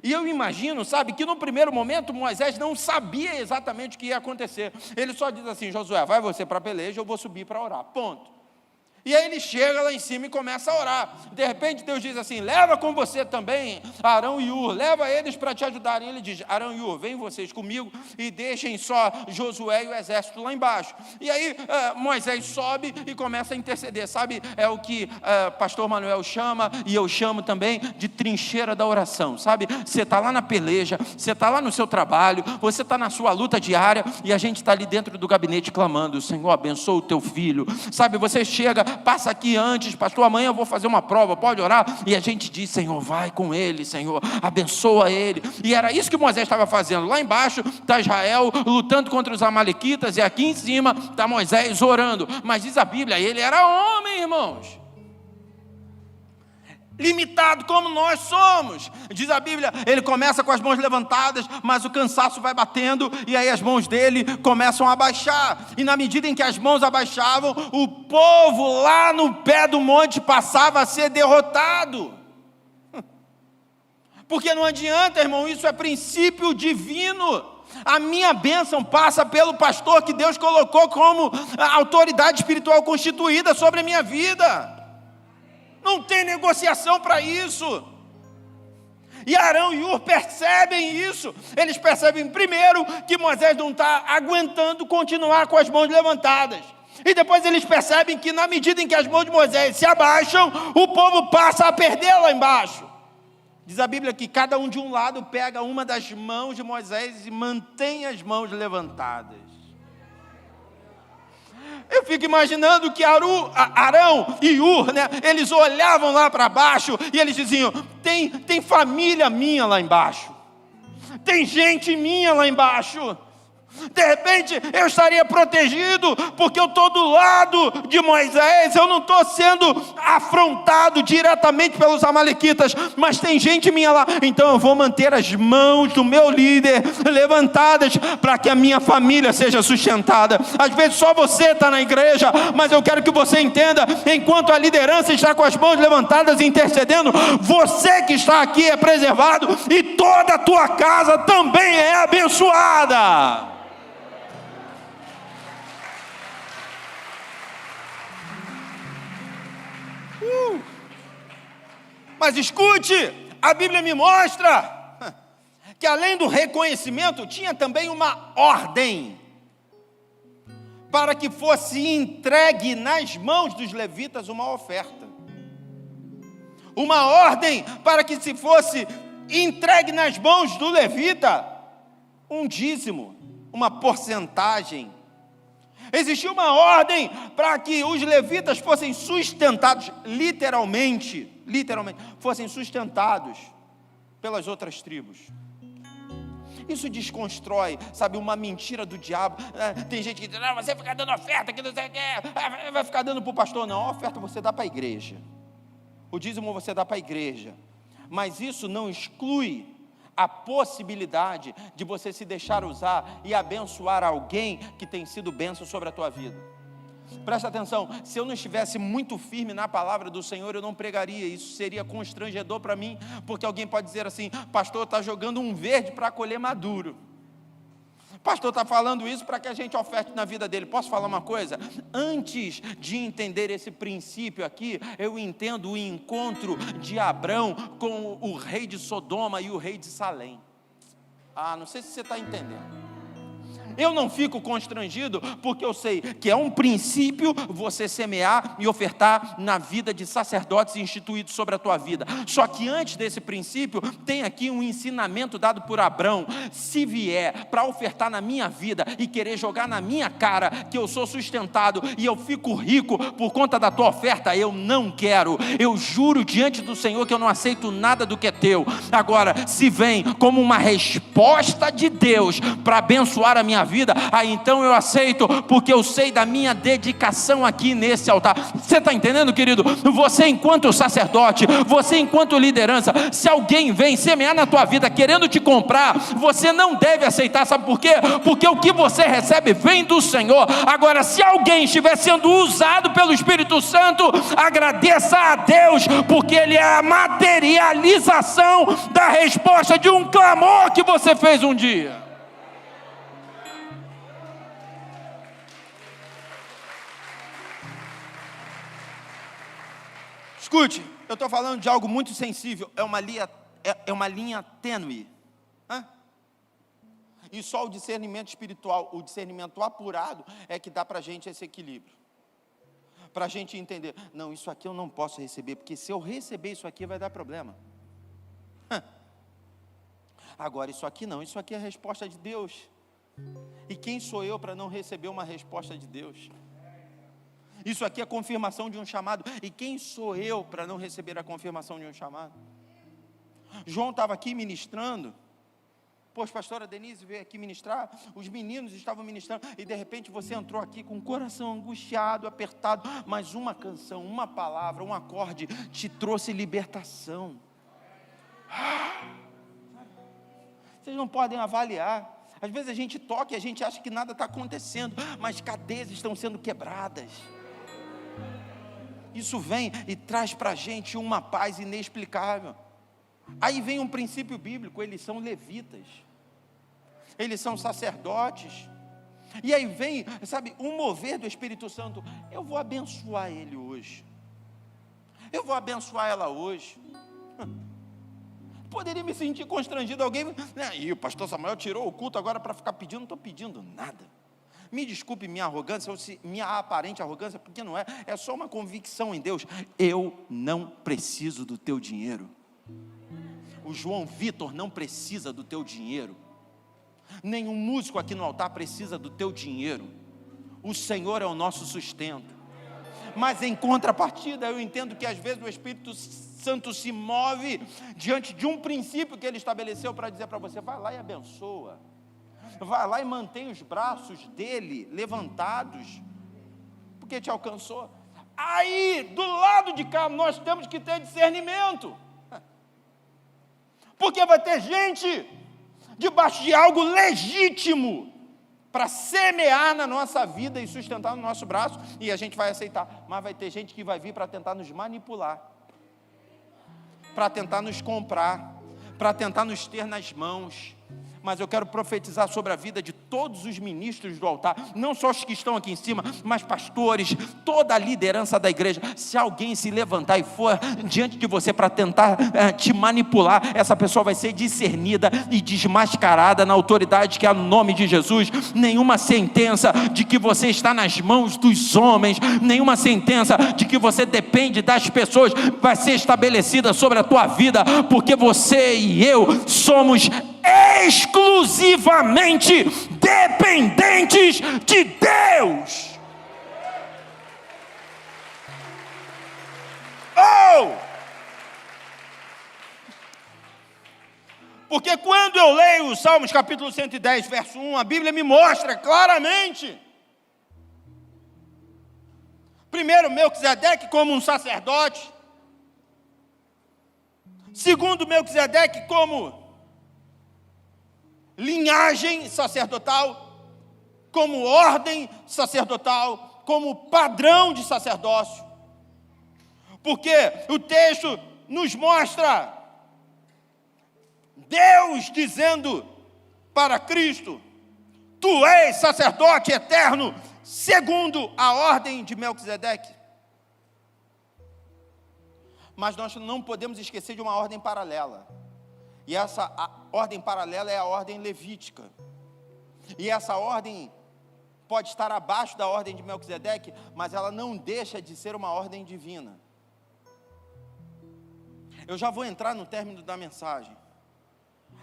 E eu imagino, sabe, que no primeiro momento Moisés não sabia exatamente o que ia acontecer. Ele só diz assim, Josué, vai você para a peleja, eu vou subir para orar, ponto. E aí ele chega lá em cima e começa a orar. De repente Deus diz assim, leva com você também Arão e Ur, leva eles para te ajudarem. Ele diz, Arão e Ur, vem vocês comigo e deixem só Josué e o exército lá embaixo. E aí Moisés sobe e começa a interceder. Sabe, é o que pastor Manuel chama, e eu chamo também de trincheira da oração. Sabe, você está lá na peleja, você está lá no seu trabalho, você está na sua luta diária, e a gente está ali dentro do gabinete clamando, Senhor, abençoa o teu filho. Sabe, você chega, passa aqui antes, pastor, amanhã eu vou fazer uma prova, pode orar? E a gente diz, Senhor, vai com ele, Senhor, abençoa ele. E era isso que Moisés estava fazendo. Lá embaixo está Israel lutando contra os amalequitas, e aqui em cima está Moisés orando. Mas diz a Bíblia, ele era homem, irmãos, limitado como nós somos. Diz a Bíblia, ele começa com as mãos levantadas, mas o cansaço vai batendo, e aí as mãos dele começam a baixar, e na medida em que as mãos abaixavam, o povo lá no pé do monte passava a ser derrotado. Porque não adianta, irmão, isso é princípio divino. A minha bênção passa pelo pastor que Deus colocou como a autoridade espiritual constituída sobre a minha vida. Não tem negociação para isso. E Arão e Hur percebem isso. Eles percebem primeiro que Moisés não está aguentando continuar com as mãos levantadas. E depois eles percebem que na medida em que as mãos de Moisés se abaixam, o povo passa a perder lá embaixo. Diz a Bíblia que cada um de um lado pega uma das mãos de Moisés e mantém as mãos levantadas. Eu fico imaginando que Arão e Hur, né, eles olhavam lá para baixo e eles diziam: tem família minha lá embaixo, tem gente minha lá embaixo. De repente eu estaria protegido, porque eu estou do lado de Moisés, eu não estou sendo afrontado diretamente pelos amalequitas, mas tem gente minha lá, então eu vou manter as mãos do meu líder levantadas, para que a minha família seja sustentada. Às vezes só você está na igreja, mas eu quero que você entenda, enquanto a liderança está com as mãos levantadas intercedendo, você que está aqui é preservado, e toda a tua casa também é abençoada. Mas escute, a Bíblia me mostra que além do reconhecimento, tinha também uma ordem para que fosse entregue nas mãos dos levitas uma oferta. Uma ordem para que se fosse entregue nas mãos do levita um dízimo, uma porcentagem. Existia uma ordem para que os levitas fossem sustentados, literalmente, fossem sustentados pelas outras tribos. Isso desconstrói, sabe, uma mentira do diabo. Tem gente que diz: não, você fica dando oferta, que não sei o que, vai ficar dando para o pastor. Não, a oferta você dá para a igreja, o dízimo você dá para a igreja, mas isso não exclui a possibilidade de você se deixar usar e abençoar alguém que tem sido bênção sobre a tua vida. Presta atenção, se eu não estivesse muito firme na palavra do Senhor, eu não pregaria. Isso seria constrangedor para mim, porque alguém pode dizer assim: pastor está jogando um verde para colher maduro, pastor está falando isso para que a gente oferte na vida dele. Posso falar uma coisa? Antes de entender esse princípio aqui, eu entendo o encontro de Abrão com o rei de Sodoma e o rei de Salém. Não sei se você está entendendo. Eu não fico constrangido, porque eu sei que é um princípio você semear e ofertar na vida de sacerdotes instituídos sobre a tua vida. Só que antes desse princípio, tem aqui um ensinamento dado por Abrão. Se vier para ofertar na minha vida e querer jogar na minha cara que eu sou sustentado e eu fico rico por conta da tua oferta, eu não quero. Eu juro diante do Senhor que eu não aceito nada do que é teu. Agora, se vem como uma resposta de Deus para abençoar a minha vida, aí então eu aceito, porque eu sei da minha dedicação aqui nesse altar. Você está entendendo, querido? Você enquanto sacerdote, você enquanto liderança, se alguém vem semear na tua vida querendo te comprar, você não deve aceitar. Sabe por quê? Porque o que você recebe vem do Senhor. Agora, se alguém estiver sendo usado pelo Espírito Santo, agradeça a Deus, porque Ele é a materialização da resposta de um clamor que você fez um dia. Escute, eu estou falando de algo muito sensível, é uma linha tênue. E só o discernimento espiritual, o discernimento apurado, é que dá para a gente esse equilíbrio. Para a gente entender: não, isso aqui eu não posso receber, porque se eu receber isso aqui vai dar problema. Agora isso aqui não, isso aqui é a resposta de Deus. E quem sou eu para não receber uma resposta de Deus? Isso aqui é a confirmação de um chamado. E quem sou eu para não receber a confirmação de um chamado? João estava aqui ministrando. Pois, pastora Denise veio aqui ministrar. Os meninos estavam ministrando. E de repente você entrou aqui com o coração angustiado, apertado. Mas uma canção, uma palavra, um acorde te trouxe libertação. Vocês não podem avaliar. Às vezes a gente toca e a gente acha que nada está acontecendo, mas cadeias estão sendo quebradas. Isso vem e traz para a gente uma paz inexplicável. Aí vem um princípio bíblico: eles são levitas, eles são sacerdotes. E aí vem, sabe, um mover do Espírito Santo: eu vou abençoar ele hoje, eu vou abençoar ela hoje. poderia me sentir constrangido, alguém, né? E o pastor Samuel tirou o culto agora para ficar pedindo, não estou pedindo nada. Me desculpe minha arrogância, ou minha aparente arrogância, porque não é, é só uma convicção em Deus. Eu não preciso do teu dinheiro. O João Vitor não precisa do teu dinheiro. Nenhum músico aqui no altar precisa do teu dinheiro. O Senhor é o nosso sustento. Mas em contrapartida, eu entendo que às vezes o Espírito Santo se move diante de um princípio que Ele estabeleceu para dizer para você, vai lá e abençoa. Vai lá e mantém os braços dele levantados, porque te alcançou. Aí, do lado de cá, nós temos que ter discernimento. Porque vai ter gente debaixo de algo legítimo para semear na nossa vida e sustentar no nosso braço, e a gente vai aceitar. Mas vai ter gente que vai vir para tentar nos manipular, para tentar nos comprar, para tentar nos ter nas mãos. Mas eu quero profetizar sobre a vida de todos os ministros do altar, não só os que estão aqui em cima, mas pastores, toda a liderança da igreja. Se alguém se levantar e for diante de você para tentar te manipular, essa pessoa vai ser discernida e desmascarada na autoridade que há no nome de Jesus. Nenhuma sentença de que você está nas mãos dos homens, nenhuma sentença de que você depende das pessoas vai ser estabelecida sobre a tua vida, porque você e eu somos exclusivamente dependentes de Deus. Porque quando eu leio o Salmos capítulo 110, verso 1, a Bíblia me mostra claramente, primeiro, Melquisedeque como um sacerdote, segundo, Melquisedeque como linhagem sacerdotal, como ordem sacerdotal, como padrão de sacerdócio. Porque o texto nos mostra Deus dizendo para Cristo, tu és sacerdote eterno, segundo a ordem de Melquisedeque. Mas nós não podemos esquecer de uma ordem paralela. E essa ordem paralela é a ordem levítica. E essa ordem pode estar abaixo da ordem de Melquisedeque, mas ela não deixa de ser uma ordem divina. Eu já vou entrar no término da mensagem.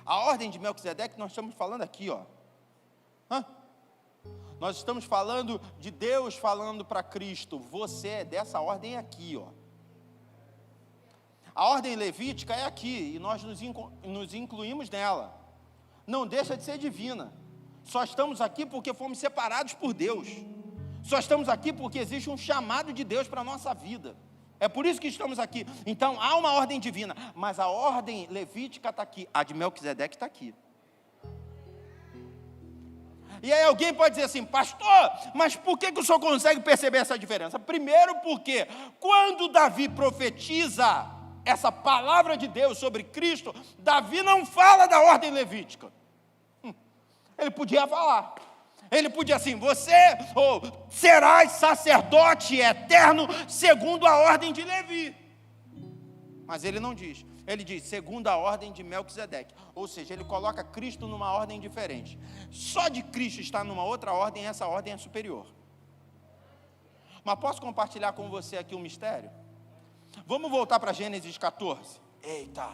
A ordem de Melquisedeque, nós estamos falando aqui, ó. Nós estamos falando de Deus falando para Cristo, você é dessa ordem aqui, ó. A ordem levítica é aqui, e nós nos incluímos nela. Não deixa de ser divina. Só estamos aqui porque fomos separados por Deus. Só estamos aqui porque existe um chamado de Deus para a nossa vida. É por isso que estamos aqui. Então, há uma ordem divina, mas a ordem levítica está aqui. A de Melquisedeque está aqui. E aí alguém pode dizer assim, pastor, mas por que o senhor consegue perceber essa diferença? Primeiro porque, quando Davi profetiza essa palavra de Deus sobre Cristo, Davi não fala da ordem levítica. Ele podia falar. Ele podia assim, você serás sacerdote eterno segundo a ordem de Levi. Mas ele não diz. Ele diz, segundo a ordem de Melquisedeque. Ou seja, ele coloca Cristo numa ordem diferente. Só de Cristo estar numa outra ordem, essa ordem é superior. Mas posso compartilhar com você aqui um mistério? Vamos voltar para Gênesis 14. Eita!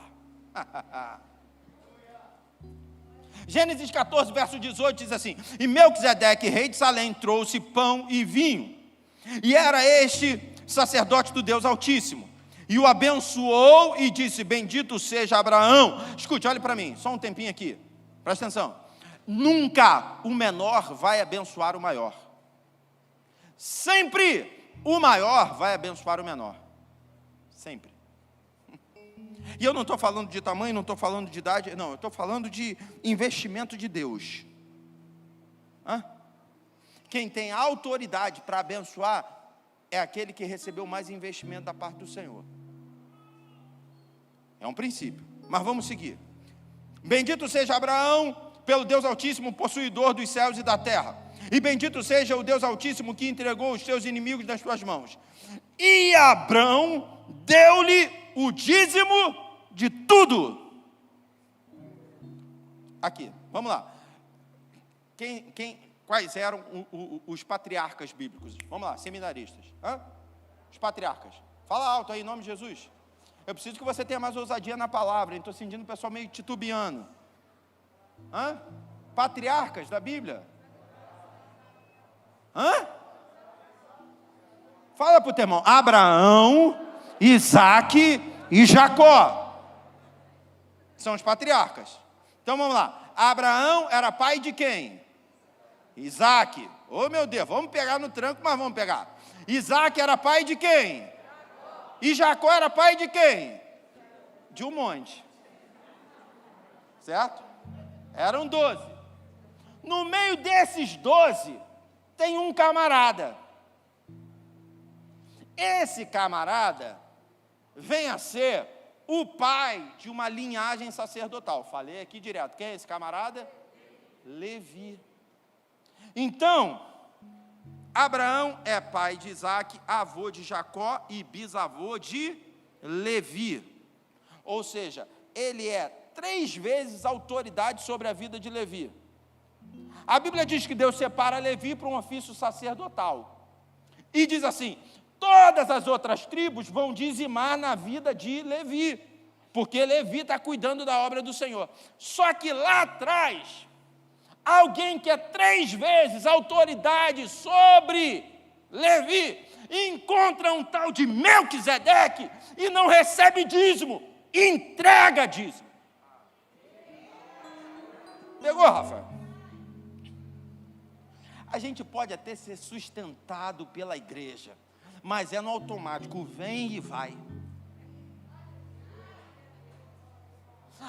Gênesis 14, verso 18 diz assim, e Melquisedeque, rei de Salém, trouxe pão e vinho, e era este sacerdote do Deus Altíssimo, e o abençoou e disse, bendito seja Abraão. Escute, olhe para mim, só um tempinho aqui, presta atenção. Nunca o menor vai abençoar o maior. Sempre o maior vai abençoar o menor. Sempre. E eu não estou falando de tamanho, não estou falando de idade, não, eu estou falando de investimento de Deus. Quem tem autoridade para abençoar é aquele que recebeu mais investimento da parte do Senhor. É um princípio, mas vamos seguir. Bendito seja Abraão, pelo Deus Altíssimo, possuidor dos céus e da terra. E bendito seja o Deus Altíssimo que entregou os seus inimigos nas suas mãos. E Abraão deu-lhe o dízimo de tudo. Aqui, vamos lá. Quais eram os patriarcas bíblicos? Vamos lá, seminaristas. Os patriarcas. Fala alto aí, em nome de Jesus. Eu preciso que você tenha mais ousadia na palavra. Estou sentindo o pessoal meio titubeando. Patriarcas da Bíblia. Fala para o teu irmão. Abraão, Isaque e Jacó. São os patriarcas. Então vamos lá. Abraão era pai de quem? Isaque. Oh meu Deus, vamos pegar no tranco, mas vamos pegar. Isaque era pai de quem? E Jacó era pai de quem? De um monte. Certo? Eram 12. No meio desses 12, tem um camarada. Esse camarada vem a ser o pai de uma linhagem sacerdotal. Falei aqui direto. Quem é esse camarada? Levi. Então, Abraão é pai de Isaque, avô de Jacó e bisavô de Levi. Ou seja, ele é 3 vezes autoridade sobre a vida de Levi. A Bíblia diz que Deus separa Levi para um ofício sacerdotal. E diz assim, todas as outras tribos vão dizimar na vida de Levi, porque Levi está cuidando da obra do Senhor. Só que lá atrás, alguém que é 3 vezes autoridade sobre Levi, encontra um tal de Melquisedeque e não recebe dízimo, entrega dízimo. Pegou, Rafa? A gente pode até ser sustentado pela igreja, mas é no automático, vem e vai.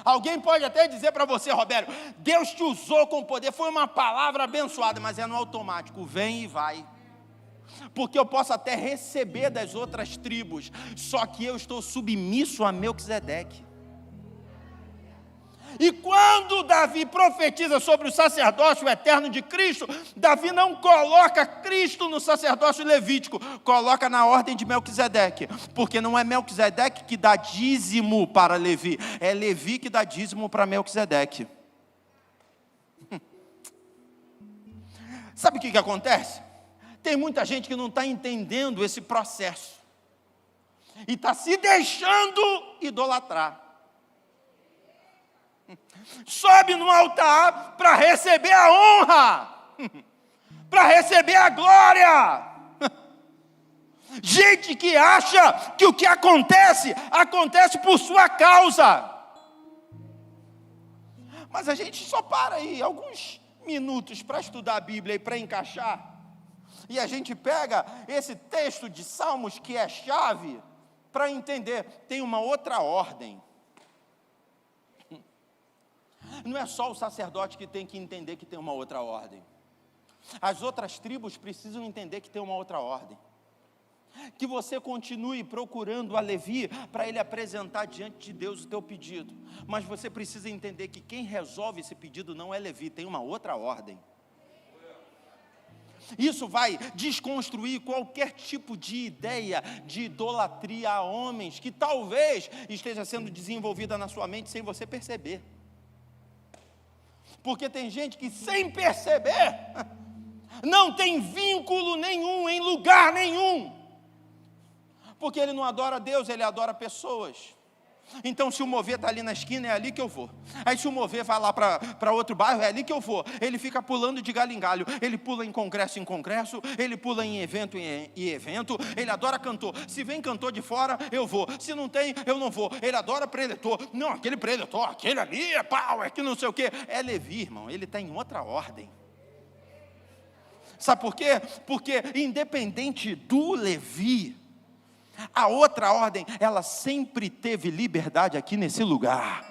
Alguém pode até dizer para você, Roberto, Deus te usou com poder, foi uma palavra abençoada, mas é no automático, vem e vai. Porque eu posso até receber das outras tribos, só que eu estou submisso a Melquisedeque. E quando Davi profetiza sobre o sacerdócio eterno de Cristo, Davi não coloca Cristo no sacerdócio levítico, coloca na ordem de Melquisedeque, porque não é Melquisedeque que dá dízimo para Levi, é Levi que dá dízimo para Melquisedeque. Sabe o que acontece? Tem muita gente que não está entendendo esse processo, e está se deixando idolatrar. Sobe no altar para receber a honra, para receber a glória. Gente que acha que o que acontece, acontece por sua causa. Mas a gente só para aí alguns minutos para estudar a Bíblia e para encaixar. E a gente pega esse texto de Salmos que é chave para entender, tem uma outra ordem. Não é só o sacerdote que tem que entender que tem uma outra ordem. As outras tribos precisam entender que tem uma outra ordem. Que você continue procurando a Levi para ele apresentar diante de Deus o teu pedido. Mas você precisa entender que quem resolve esse pedido não é Levi, tem uma outra ordem. Isso vai desconstruir qualquer tipo de ideia de idolatria a homens que talvez esteja sendo desenvolvida na sua mente sem você perceber. Porque tem gente que sem perceber, não tem vínculo nenhum, em lugar nenhum. Porque ele não adora Deus, ele adora pessoas. Então se o mover está ali na esquina, é ali que eu vou. Aí se o mover vai lá para outro bairro, é ali que eu vou. Ele fica pulando de galho em galho, ele pula em congresso, ele pula em evento em evento, ele adora cantor. Se vem cantor de fora, eu vou. Se não tem, eu não vou. Ele adora preletor. Não, aquele preletor, aquele ali é pau, é que não sei o quê. É Levi, irmão, ele está em outra ordem. Sabe por quê? Porque independente do Levi, a outra ordem, ela sempre teve liberdade aqui nesse lugar.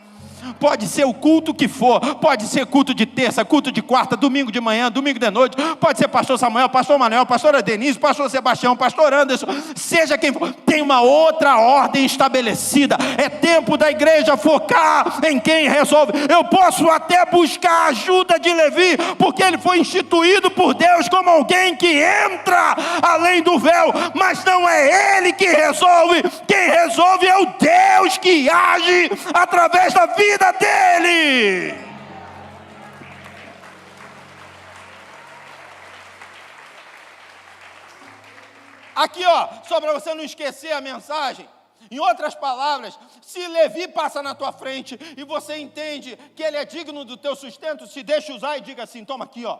Pode ser o culto que for, pode ser culto de terça, culto de quarta, domingo de manhã, domingo de noite, pode ser pastor Samuel, pastor Manuel, pastora Denise, pastor Sebastião, pastor Anderson, seja quem for, tem uma outra ordem estabelecida. É tempo da igreja focar em quem resolve. Eu posso até buscar a ajuda de Levi, porque ele foi instituído por Deus como alguém que entra além do véu, mas não é ele que resolve. Quem resolve é o Deus que age através da vida dele. Aqui, ó, só para você não esquecer a mensagem. Em outras palavras, se Levi passa na tua frente e você entende que ele é digno do teu sustento, se deixa usar e diga assim, toma aqui, ó.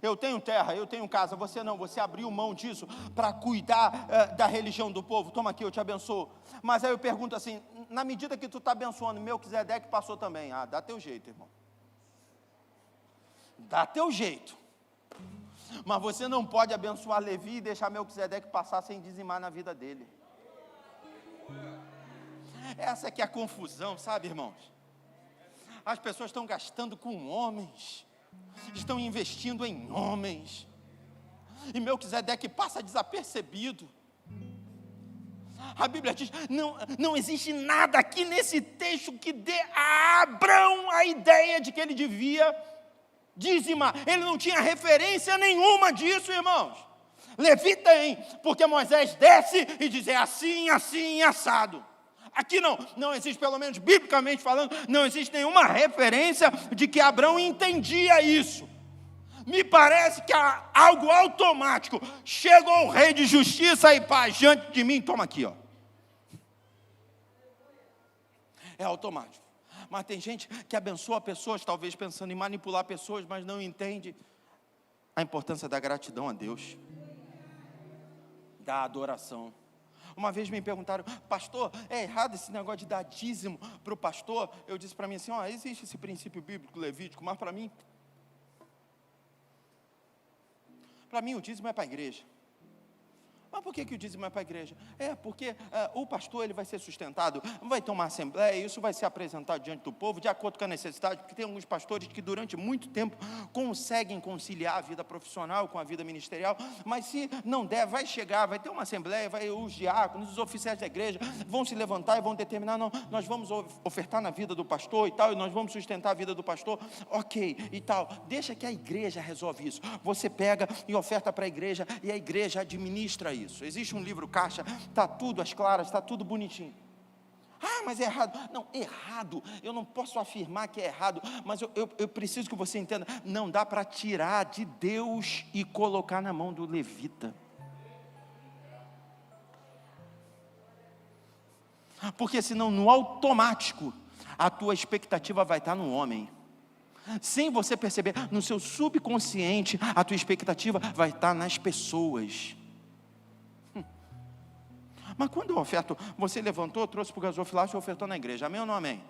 Eu tenho terra, eu tenho casa, você não, você abriu mão disso para cuidar da religião do povo, toma aqui, eu te abençoo. Mas aí eu pergunto assim, na medida que tu está abençoando, Melquisedeque passou também. Ah, dá teu jeito, irmão. Dá teu jeito. Mas você não pode abençoar Levi e deixar Melquisedeque passar sem dizimar na vida dele. Essa é que é a confusão, sabe, irmãos? As pessoas estão gastando com homens, estão investindo em homens, e Melquisedeque passa desapercebido. A Bíblia diz, não existe nada aqui nesse texto que dê a Abrão a ideia de que ele devia dizimar. Ele não tinha referência nenhuma disso, irmãos. Levi tem, porque Moisés desce e diz, é assim, assim, assado. Aqui não existe, pelo menos biblicamente falando, não existe nenhuma referência de que Abrão entendia isso. Me parece que há algo automático. Chegou o rei de justiça e paz diante de mim, toma aqui, ó. É automático. Mas tem gente que abençoa pessoas, talvez pensando em manipular pessoas, mas não entende a importância da gratidão a Deus, da adoração. Uma vez me perguntaram, pastor, é errado esse negócio de dar dízimo para o pastor? Eu disse para mim assim, ó, existe esse princípio bíblico levítico, mas para mim o dízimo é para a igreja. Mas por que o dízimo é para a igreja? É porque o pastor ele vai ser sustentado, vai ter uma assembleia, isso vai ser apresentado diante do povo, de acordo com a necessidade, porque tem alguns pastores que durante muito tempo conseguem conciliar a vida profissional com a vida ministerial, mas se não der, vai chegar, vai ter uma assembleia, os diáconos, os oficiais da igreja vão se levantar e vão determinar, não, nós vamos ofertar na vida do pastor e tal, e nós vamos sustentar a vida do pastor, ok, e tal, deixa que a igreja resolve isso, você pega e oferta para a igreja, e a igreja administra isso. Existe um livro caixa, está tudo às claras, está tudo bonitinho. Ah, mas é errado. Não, errado, eu não posso afirmar que é errado, mas eu preciso que você entenda, não dá para tirar de Deus e colocar na mão do levita. Porque senão no automático, a tua expectativa vai estar no homem. Sem você perceber, no seu subconsciente, a tua expectativa vai estar nas pessoas. Mas quando eu oferto, você levantou, trouxe para o gasofilácio e ofertou na igreja, amém ou não amém?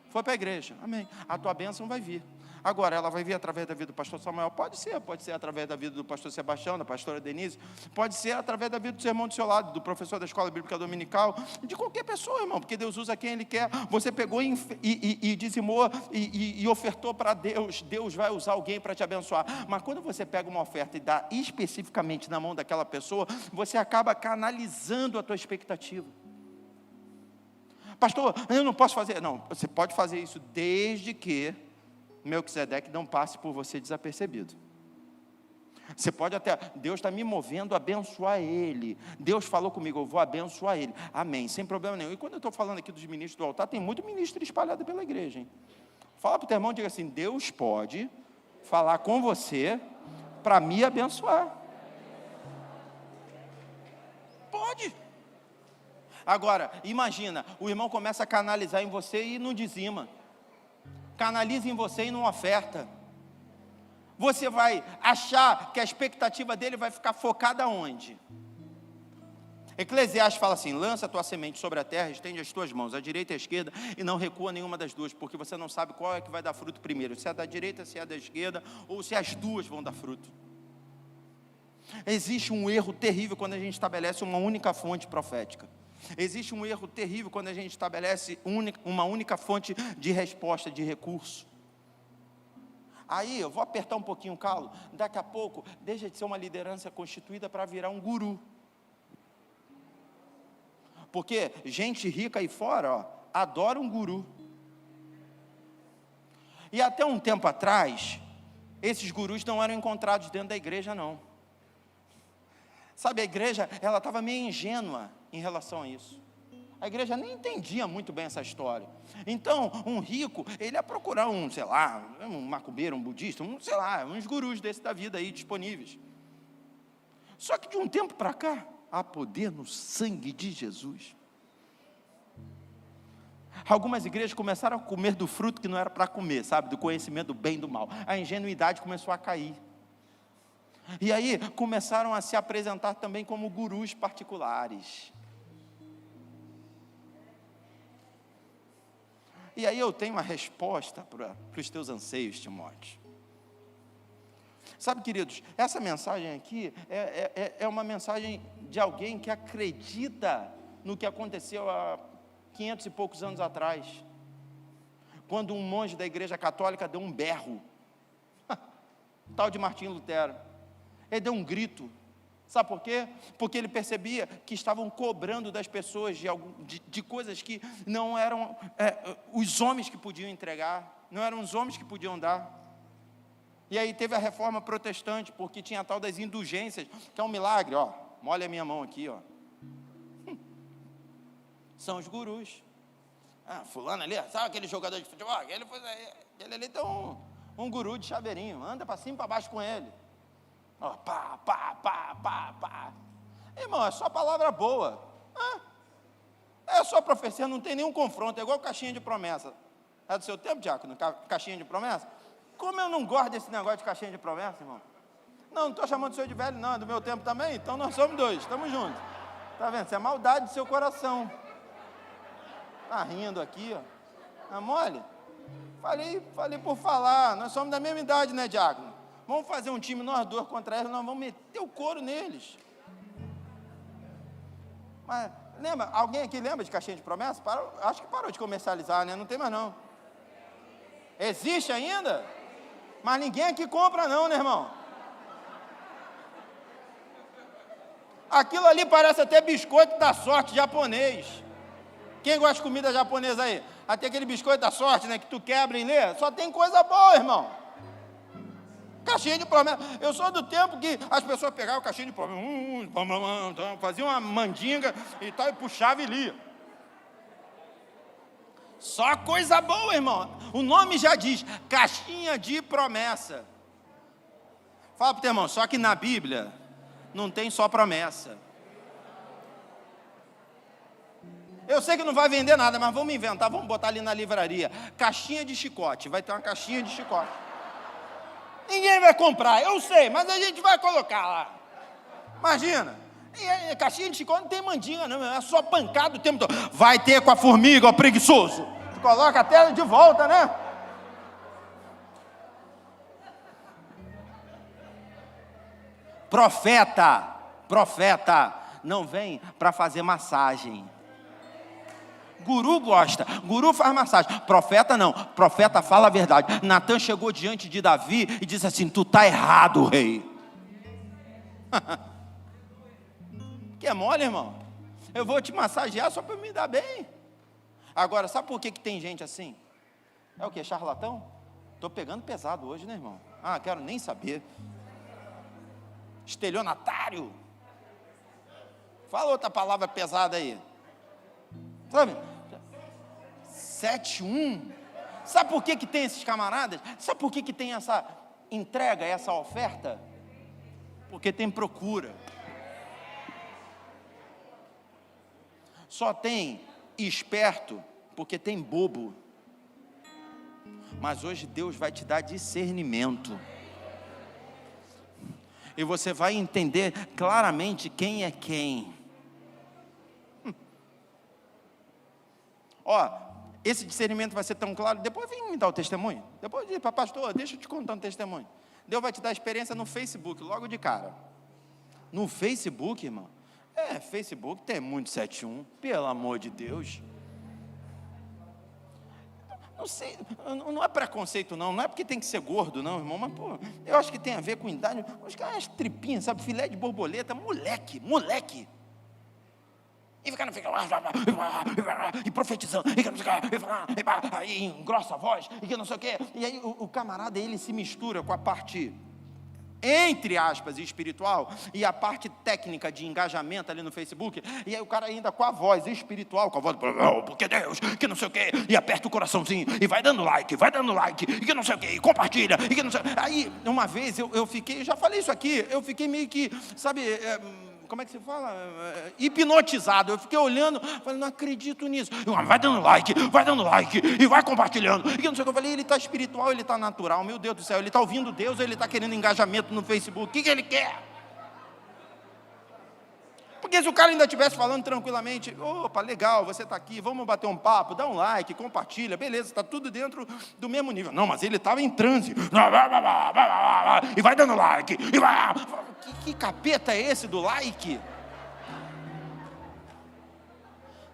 Foi para a igreja, amém. A tua bênção vai vir. Agora, ela vai vir através da vida do pastor Samuel? Pode ser através da vida do pastor Sebastião, da pastora Denise, pode ser através da vida do seu irmão do seu lado, do professor da escola bíblica dominical, de qualquer pessoa, irmão, porque Deus usa quem Ele quer. Você pegou e dizimou e ofertou para Deus, Deus vai usar alguém para te abençoar. Mas quando você pega uma oferta e dá especificamente na mão daquela pessoa, você acaba canalizando a tua expectativa. Pastor, eu não posso fazer. Não, você pode fazer isso desde que Melquisedeque não passe por você desapercebido. Você pode até, Deus está me movendo a abençoar ele. Deus falou comigo, eu vou abençoar ele. Amém, sem problema nenhum. E quando eu estou falando aqui dos ministros do altar, tem muito ministro espalhado pela igreja, hein? Fala para o teu irmão, diga assim, Deus pode falar com você para me abençoar. Pode. Agora, imagina, o irmão começa a canalizar em você e não dizima. Canaliza em você e não oferta. Você vai achar que a expectativa dele vai ficar focada onde? Eclesiastes fala assim, lança a tua semente sobre a terra, estende as tuas mãos, à direita e à esquerda, e não recua nenhuma das duas, porque você não sabe qual é que vai dar fruto primeiro, se é da direita, se é da esquerda, ou se as duas vão dar fruto. Existe um erro terrível quando a gente estabelece uma única fonte profética. Existe um erro terrível quando a gente estabelece uma única fonte de resposta, de recurso. Aí eu vou apertar um pouquinho o calo, daqui a pouco deixa de ser uma liderança constituída para virar um guru. Porque gente rica aí fora, ó, adora um guru. E até um tempo atrás, esses gurus não eram encontrados dentro da igreja não. Sabe, a igreja, ela estava meio ingênua em relação a isso. A igreja nem entendia muito bem essa história. Então, um rico, ele ia procurar um macumbeiro, um budista, uns gurus desse da vida aí disponíveis. Só que de um tempo para cá, Há poder no sangue de Jesus. Algumas igrejas começaram a comer do fruto que não era para comer, sabe? Do conhecimento do bem e do mal. A ingenuidade começou a cair. E aí começaram a se apresentar também como gurus particulares. E aí eu tenho uma resposta para os teus anseios, Timóteo. Sabe, queridos, essa mensagem aqui é uma mensagem de alguém que acredita no que aconteceu há 500 e poucos anos atrás, quando um monge da igreja católica deu um berro, tal de Martinho Lutero. Ele deu um grito. Sabe por quê? Porque ele percebia que estavam cobrando das pessoas de coisas que não eram os homens que podiam entregar, não eram os homens que podiam dar. E aí teve a reforma protestante, porque tinha a tal das indulgências, que é um milagre, ó. Molha a minha mão aqui, ó. São os gurus. Fulano ali, sabe aquele jogador de futebol? Ele ali tem um guru de chaveirinho, anda para cima e para baixo com ele. Ó, pá, pá, pá, pá, pá. Irmão, é só palavra boa. É só profecia, não tem nenhum confronto, é igual caixinha de promessa. É do seu tempo, diácono, caixinha de promessa? Como eu não gosto desse negócio de caixinha de promessa, irmão? Não estou chamando o senhor de velho, não, é do meu tempo também, então nós somos dois, estamos juntos. Está vendo? Isso é maldade do seu coração. Está rindo aqui, ó. Tá mole? Falei por falar, nós somos da mesma idade, né, diácono? Vamos fazer um time, nós dois contra eles, nós vamos meter o couro neles. Mas, lembra, alguém aqui lembra de caixinha de promessa? Acho que parou de comercializar, né? Não tem mais não. Existe ainda? Mas ninguém aqui compra não, né, irmão? Aquilo ali parece até biscoito da sorte japonês. Quem gosta de comida japonesa aí? Até aquele biscoito da sorte, né? Que tu quebra e lê. Só tem coisa boa, irmão. Caixinha de promessa. Eu sou do tempo que as pessoas pegavam caixinha de promessa, faziam uma mandinga e tal, e puxavam e lia. Só coisa boa, irmão. O nome já diz, caixinha de promessa. Fala para o teu irmão, só que na Bíblia não tem só promessa. Eu sei que não vai vender nada, mas vamos inventar, vamos botar ali na livraria. Caixinha de chicote, vai ter uma caixinha de chicote. Ninguém vai comprar, eu sei, mas a gente vai colocar lá. Imagina, caixinha de chicote não tem mandinga não, é só pancada o tempo todo. Vai ter com a formiga, ó, preguiçoso. Tu coloca a tela de volta, né? Profeta, não vem para fazer massagem. Guru gosta, guru faz massagem, profeta não, profeta fala a verdade. Natan chegou diante de Davi e disse assim, tu está errado, rei. Que é mole, irmão? Eu vou te massagear só para me dar bem. Agora, sabe por que tem gente assim? É o que, charlatão? Estou pegando pesado hoje, né, irmão? Quero nem saber. Estelionatário. Fala outra palavra pesada aí. Sabe? 7-1. Sabe por que tem esses camaradas? Sabe por que tem essa entrega, essa oferta? Porque tem procura. Só tem esperto porque tem bobo. Mas hoje Deus vai te dar discernimento. E você vai entender claramente quem é quem. Esse discernimento vai ser tão claro. Depois vem me dar o testemunho. Depois diz para pastor, deixa eu te contar um testemunho. Deus vai te dar experiência no Facebook, logo de cara. No Facebook, irmão. Facebook tem muito 7-1, pelo amor de Deus. Não sei, não é preconceito não é porque tem que ser gordo não, irmão, mas pô, eu acho que tem a ver com idade. Os caras, as tripinhas, sabe, filé de borboleta, moleque. E fica e profetizando, e engrossa a voz, e que não sei o quê. E aí o camarada, ele se mistura com a parte, entre aspas, espiritual, e a parte técnica de engajamento ali no Facebook, e aí o cara ainda com a voz espiritual, com a voz, porque Deus, que não sei o quê, e aperta o coraçãozinho, e vai dando like, e que não sei o quê, e compartilha, e que não sei o quê. Aí, uma vez, eu fiquei, já falei isso aqui, eu fiquei meio que, sabe, como é que se fala? Hipnotizado. Eu fiquei olhando, falei, não acredito nisso. Vai dando like, e vai compartilhando. E não sei o que eu falei, ele está espiritual, ele está natural, meu Deus do céu, ele está ouvindo Deus, ou ele está querendo engajamento no Facebook, o que ele quer? Porque se o cara ainda estivesse falando tranquilamente, opa, legal, você está aqui, vamos bater um papo, dá um like, compartilha, beleza, está tudo dentro do mesmo nível. Não, mas ele estava em transe, e vai dando like, e vai... Que capeta é esse do like?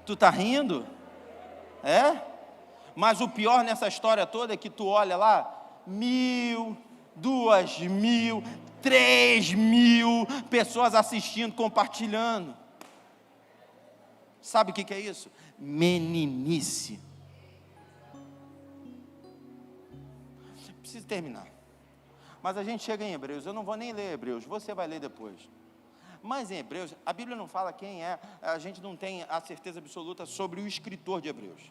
Tu tá rindo? É? Mas o pior nessa história toda é que tu olha lá, 1.000, 2.000, 3.000 pessoas assistindo, compartilhando. Sabe o que é isso? Meninice. Preciso terminar. Mas a gente chega em Hebreus, eu não vou nem ler Hebreus, você vai ler depois. Mas em Hebreus, a Bíblia não fala quem é, a gente não tem a certeza absoluta sobre o escritor de Hebreus.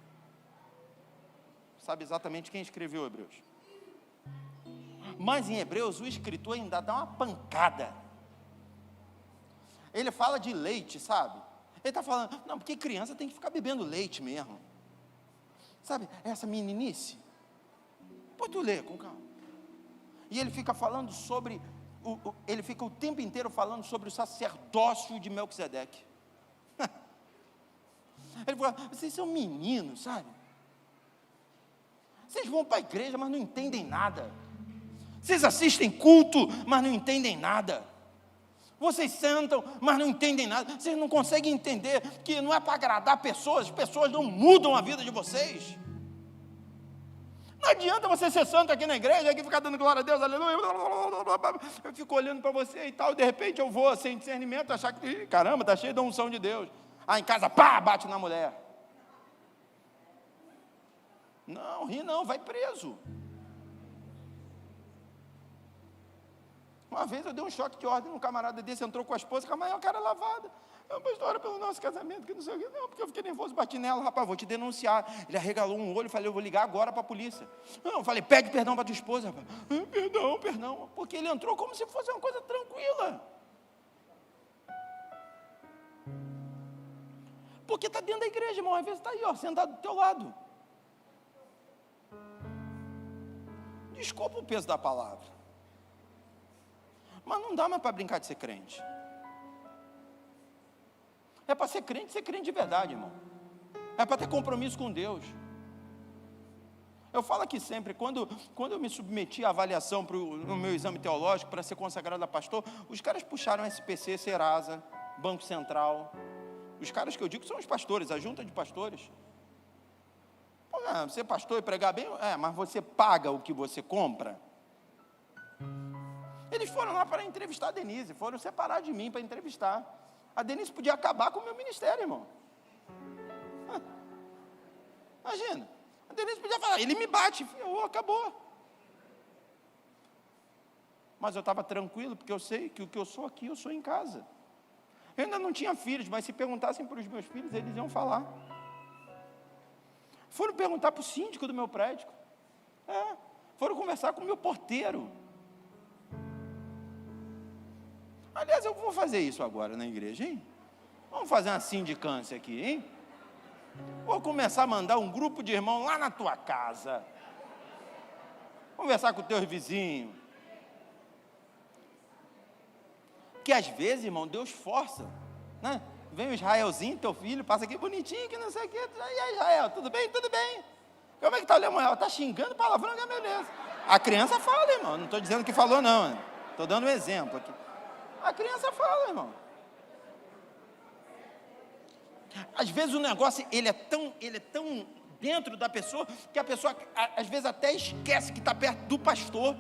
Sabe exatamente quem escreveu Hebreus. Mas em Hebreus, o escritor ainda dá uma pancada. Ele fala de leite, sabe? Ele está falando, não, porque criança tem que ficar bebendo leite mesmo. Sabe, essa meninice. Pode tu ler com calma. E ele fica falando sobre, ele fica o tempo inteiro falando sobre o sacerdócio de Melquisedeque. Ele fala, vocês são meninos, sabe? Vocês vão para a igreja, mas não entendem nada. Vocês assistem culto, mas não entendem nada. Vocês sentam, mas não entendem nada. Vocês não conseguem entender que não é para agradar pessoas, as pessoas não mudam a vida de vocês. Não adianta você ser santo aqui na igreja, aqui ficar dando glória a Deus, aleluia. Eu fico olhando para você e tal, de repente eu vou sem discernimento, achar que, caramba, está cheio da unção de Deus. Em casa, pá, bate na mulher. Não, ri não, vai preso. Uma vez eu dei um choque de ordem num camarada desse, entrou com a esposa, com a maior cara lavada. Pastor, ora pelo nosso casamento, que não sei o que. Não, porque eu fiquei nervoso, bati nela, rapaz, vou te denunciar. Ele arregalou um olho, falei, eu vou ligar agora para a polícia. Não, eu falei, pede perdão para tua esposa, rapaz. Perdão. Porque ele entrou como se fosse uma coisa tranquila. Porque está dentro da igreja, irmão, às vezes está aí, ó, sentado do teu lado. Desculpa o peso da palavra. Mas não dá mais para brincar de ser crente. É para ser crente de verdade, irmão. É para ter compromisso com Deus. Eu falo aqui sempre, quando eu me submeti à avaliação no meu exame teológico para ser consagrado a pastor, os caras puxaram SPC, Serasa, Banco Central. Os caras que eu digo são os pastores, a junta de pastores. Pô, ser pastor e pregar bem, mas você paga o que você compra? Eles foram lá para entrevistar a Denise, foram separar de mim para entrevistar. A Denise podia acabar com o meu ministério, irmão. Imagina, a Denise podia falar, ele me bate, acabou. Mas eu estava tranquilo, porque eu sei que o que eu sou aqui, eu sou em casa. Eu ainda não tinha filhos, mas se perguntassem para os meus filhos, eles iam falar. Foram perguntar para o síndico do meu prédio. Foram conversar com o meu porteiro. Aliás, eu vou fazer isso agora na igreja, hein? Vamos fazer uma sindicância aqui, hein? Vou começar a mandar um grupo de irmãos lá na tua casa. Conversar com os teus vizinhos. Que às vezes, irmão, Deus força, né? Vem o Israelzinho, teu filho, passa aqui bonitinho, que não sei o que. E aí, Israel, tudo bem? Tudo bem. Como é que está o Lemuel? Está xingando, palavrão, que é beleza. A criança fala, irmão, não estou dizendo que falou não. Estou dando um exemplo aqui. A criança fala, irmão. Às vezes o negócio, ele é tão dentro da pessoa, que a pessoa, às vezes, até esquece que está perto do pastor.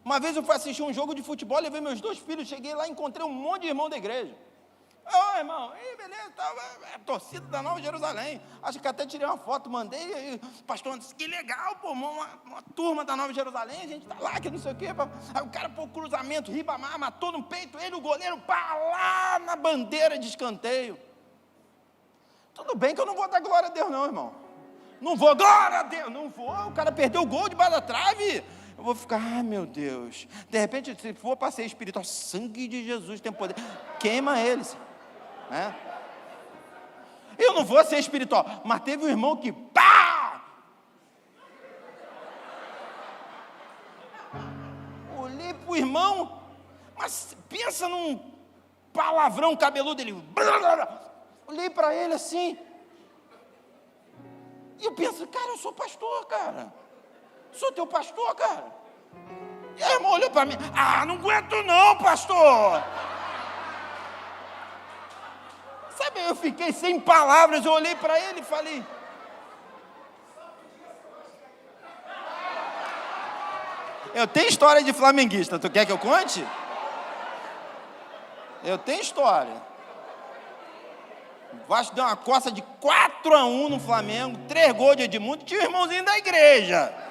Uma vez eu fui assistir um jogo de futebol, levei meus 2 filhos, cheguei lá e encontrei um monte de irmão da igreja. Irmão, beleza, torcida da Nova Jerusalém. Acho que até tirei uma foto, mandei, e o pastor disse, que legal, pô, uma turma da Nova Jerusalém, a gente está lá, que não sei o quê. Aí o cara, cruzamento, Ribamar, matou no peito, ele, o goleiro, lá na bandeira de escanteio. Tudo bem que eu não vou dar glória a Deus não, irmão. Não vou, glória a Deus, não vou, o cara perdeu o gol debaixo da trave. Eu vou ficar, ai meu Deus. De repente, se for para ser espiritual, sangue de Jesus tem poder. Queima eles. Né? Eu não vou ser espiritual. Mas teve um irmão que, pá! Olhei para o irmão, mas pensa num palavrão cabeludo. Ele, olhei para ele assim. E eu penso, cara, eu sou pastor, cara. Sou teu pastor, cara. E a irmã olhou para mim, não aguento não, pastor. Sabe, eu fiquei sem palavras, eu olhei para ele e falei, eu tenho história de flamenguista, tu quer que eu conte? Eu tenho história. O Vasco deu uma coça de 4-1 no Flamengo, 3 gols de Edmundo, tinha o irmãozinho da igreja.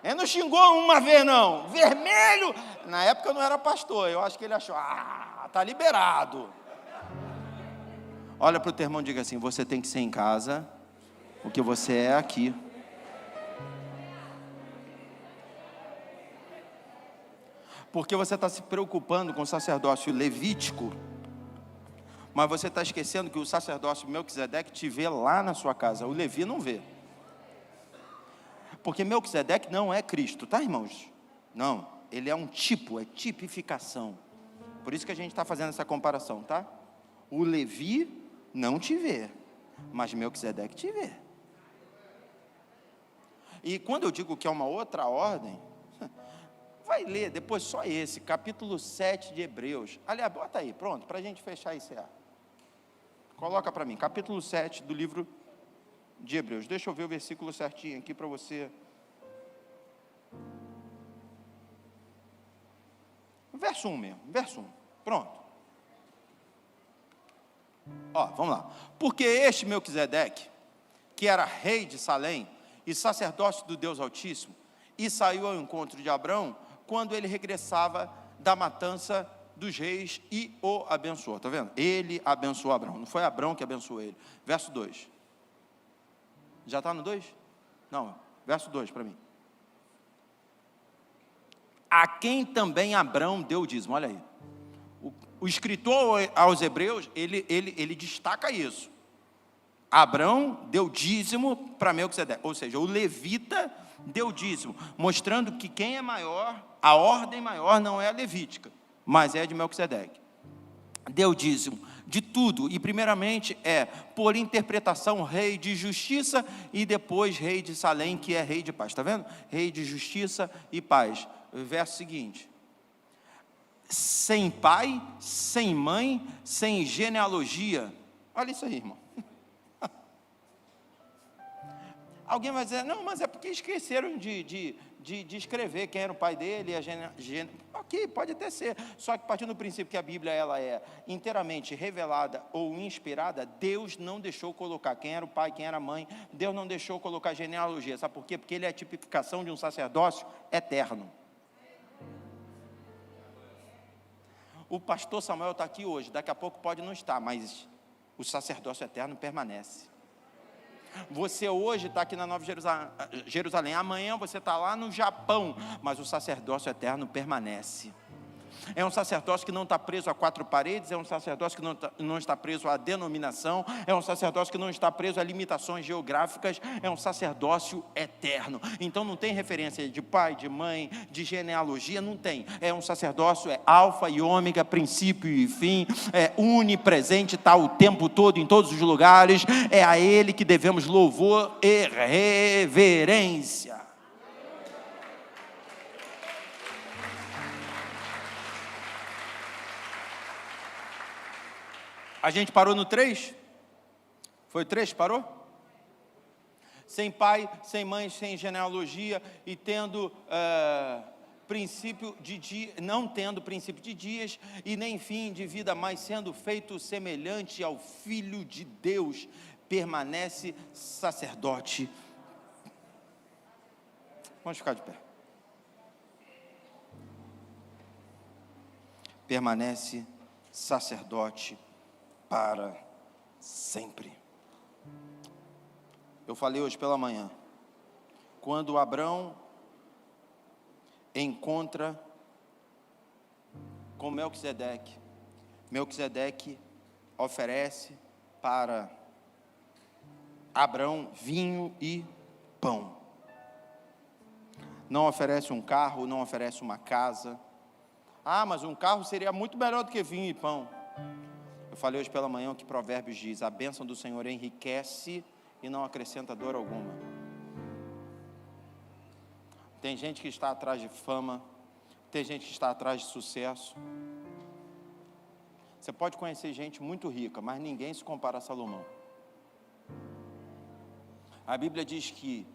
Ele não xingou uma vez, não. Vermelho. Na época eu não era pastor. Eu acho que ele achou, tá liberado. Olha para o teu irmão e diga assim, você tem que ser em casa o que você é aqui. Porque você está se preocupando com o sacerdócio levítico, mas você está esquecendo que o sacerdócio Melquisedeque te vê lá na sua casa. O Levi não vê. Porque Melquisedeque não é Cristo, tá, irmãos? Não, ele é um tipo, é tipificação. Por isso que a gente está fazendo essa comparação, tá? O Levi não te vê, mas Melquisedeque te vê. E quando eu digo que é uma outra ordem, vai ler depois só esse, capítulo 7 de Hebreus. Aliás, bota aí, pronto, para a gente fechar e encerrar. Coloca para mim, capítulo 7 do livro de Hebreus. Deixa eu ver o versículo certinho aqui para você. Verso 1 mesmo, verso 1. Pronto. Vamos lá. Porque este Melquisedeque, que era rei de Salém e sacerdócio do Deus Altíssimo, e saiu ao encontro de Abrão, quando ele regressava da matança dos reis e o abençoou. Está vendo? Ele abençoou Abrão. Não foi Abrão que abençoou ele. Verso 2. Já está no 2? Não, verso 2 para mim. A quem também Abrão deu o dízimo. Olha aí. O escritor aos Hebreus, ele destaca isso. Abrão deu dízimo para Melquisedeque. Ou seja, o levita deu dízimo, mostrando que quem é maior, a ordem maior não é a levítica, mas é a de Melquisedeque. Deu dízimo de tudo, e primeiramente por interpretação, rei de justiça, e depois rei de Salém, que é rei de paz. Está vendo? Rei de justiça e paz. Verso seguinte: sem pai, sem mãe, sem genealogia. Olha isso aí, irmão. Alguém vai dizer, não, mas é porque esqueceram de escrever quem era o pai dele, ok, pode até ser, só que partindo do princípio que a Bíblia ela é inteiramente revelada ou inspirada, Deus não deixou colocar quem era o pai, quem era a mãe, Deus não deixou colocar genealogia, sabe por quê? Porque ele é a tipificação de um sacerdócio eterno. O pastor Samuel está aqui hoje, daqui a pouco pode não estar, mas o sacerdócio eterno permanece. Você hoje está aqui na Nova Jerusalém, amanhã você está lá no Japão, mas o sacerdócio eterno permanece. É um sacerdócio que não está preso a 4 paredes, é um sacerdócio que não está preso à denominação, é um sacerdócio que não está preso a limitações geográficas, é um sacerdócio eterno. Então não tem referência de pai, de mãe, de genealogia, não tem. É um sacerdócio, é alfa e ômega, princípio e fim, é onipresente, está o tempo todo, em todos os lugares, é a Ele que devemos louvor e reverência. A gente parou no 3? Foi 3, parou? Sem pai, sem mãe, sem genealogia, e tendo não tendo princípio de dias, e nem fim de vida, mas sendo feito semelhante ao Filho de Deus, permanece sacerdote. Vamos ficar de pé. Permanece sacerdote para sempre. Eu falei hoje pela manhã, quando Abrão encontra com Melquisedeque. Melquisedeque oferece para Abrão vinho e pão. Não oferece um carro, não oferece uma casa. Ah, mas um carro seria muito melhor do que vinho e pão. Eu falei hoje pela manhã o que Provérbios diz: a bênção do Senhor enriquece e não acrescenta dor alguma. Tem gente que está atrás de fama, tem gente que está atrás de sucesso. Você pode conhecer gente muito rica, mas ninguém se compara a Salomão. A Bíblia diz que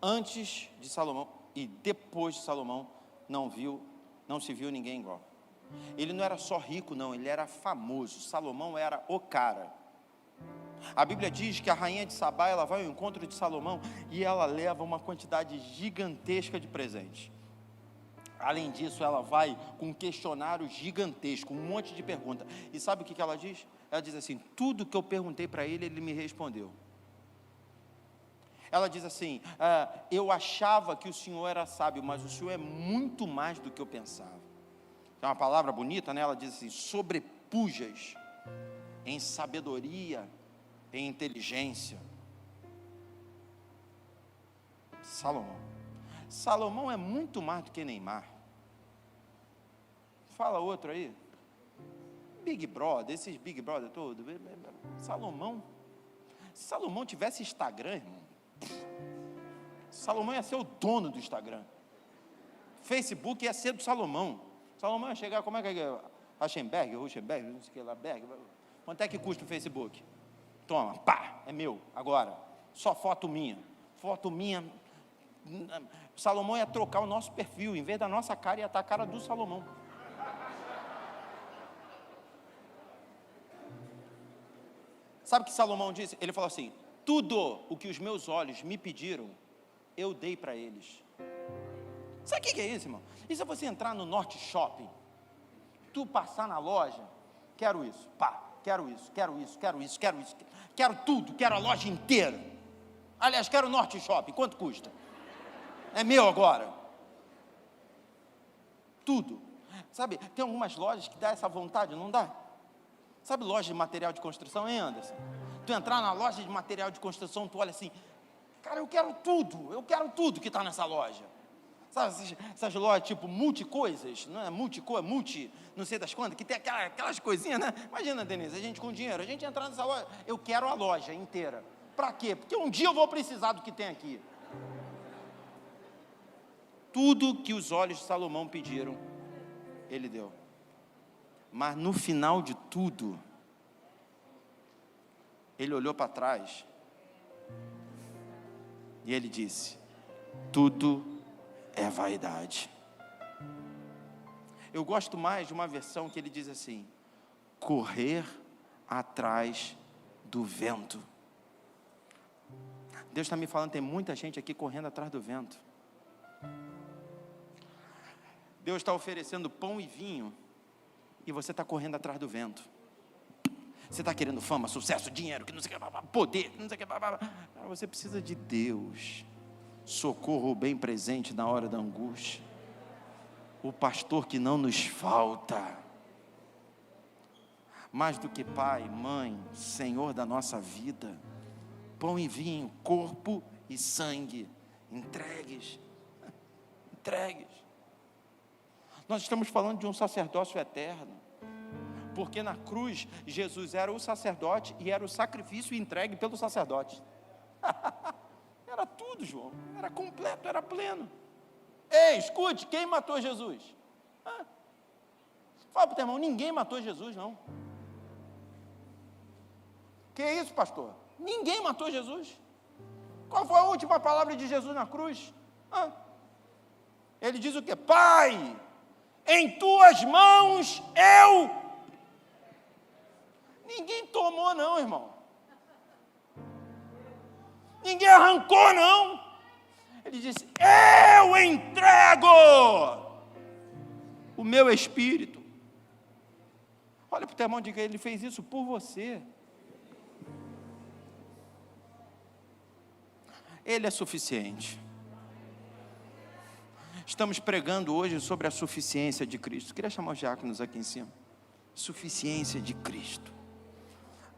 antes de Salomão e depois de Salomão não se viu ninguém igual. Ele não era só rico, não, ele era famoso. Salomão era o cara. A Bíblia diz que a rainha de Sabá, ela vai ao encontro de Salomão e ela leva uma quantidade gigantesca de presentes. Além disso, ela vai com um questionário gigantesco, um monte de perguntas. E sabe o que ela diz? Ela diz assim: tudo que eu perguntei para ele, ele me respondeu. Ela diz assim: eu achava que o Senhor era sábio, mas o Senhor é muito mais do que eu pensava. É uma palavra bonita, né? Ela diz assim: sobrepujas em sabedoria, em inteligência. Salomão é muito mais do que Neymar. Fala outro aí. Big Brother, esses Big Brother todos. Se Salomão tivesse Instagram, irmão, Salomão ia ser o dono do Instagram. Facebook ia ser do Salomão. Salomão ia chegar, como é que é? Ruschenberg, não sei o que lá, Berg. Quanto é que custa o Facebook? Toma, pá, é meu, agora. Só foto minha. Salomão ia trocar o nosso perfil, em vez da nossa cara, ia estar a cara do Salomão. Sabe o que Salomão disse? Ele falou assim: tudo o que os meus olhos me pediram, eu dei para eles. Sabe o que é isso, irmão? Isso é você entrar no Norte Shopping, tu passar na loja, quero isso, pá, quero isso, quero tudo, quero a loja inteira. Aliás, quero o Norte Shopping, quanto custa? É meu agora. Tudo. Sabe, tem algumas lojas que dá essa vontade, não dá? Sabe loja de material de construção, hein, Anderson? Tu entrar na loja de material de construção, tu olha assim: cara, eu quero tudo que está nessa loja. Sabe essas lojas tipo multi-coisas, não é? Multi, não sei das quantas, que tem aquelas coisinhas, né? Imagina, Denise, a gente com dinheiro, a gente entrar nessa loja, eu quero a loja inteira. Para quê? Porque um dia eu vou precisar do que tem aqui. Tudo que os olhos de Salomão pediram, ele deu. Mas no final de tudo, ele olhou para trás e ele disse: tudo é vaidade. Eu gosto mais de uma versão que ele diz assim: correr atrás do vento. Deus está me falando, tem muita gente aqui correndo atrás do vento. Deus está oferecendo pão e vinho, e você está correndo atrás do vento. Você está querendo fama, sucesso, dinheiro, que não sei o que, poder, que não sei o que. Você precisa de Deus. Socorro bem presente na hora da angústia. O pastor que não nos falta. Mais do que pai, mãe, Senhor da nossa vida. Pão e vinho, corpo e sangue, entregues. Nós estamos falando de um sacerdócio eterno, porque na cruz Jesus era o sacerdote e era o sacrifício entregue pelo sacerdote. Era tudo, João, era completo, era pleno. Ei, escute, quem matou Jesus? Fala para o teu irmão, ninguém matou Jesus, não. Que isso, pastor? Ninguém matou Jesus. Qual foi a última palavra de Jesus na cruz? Ele diz o quê? Pai, em tuas mãos eu... Ninguém tomou não, irmão. Ninguém arrancou não. Ele disse: eu entrego o meu espírito. Olha para o teu irmão e diga: ele fez isso por você. Ele é suficiente. Estamos pregando hoje sobre a suficiência de Cristo. Queria chamar os diáconos aqui em cima. Suficiência de Cristo.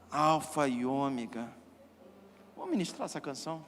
Alfa e ômega. Vamos ministrar essa canção.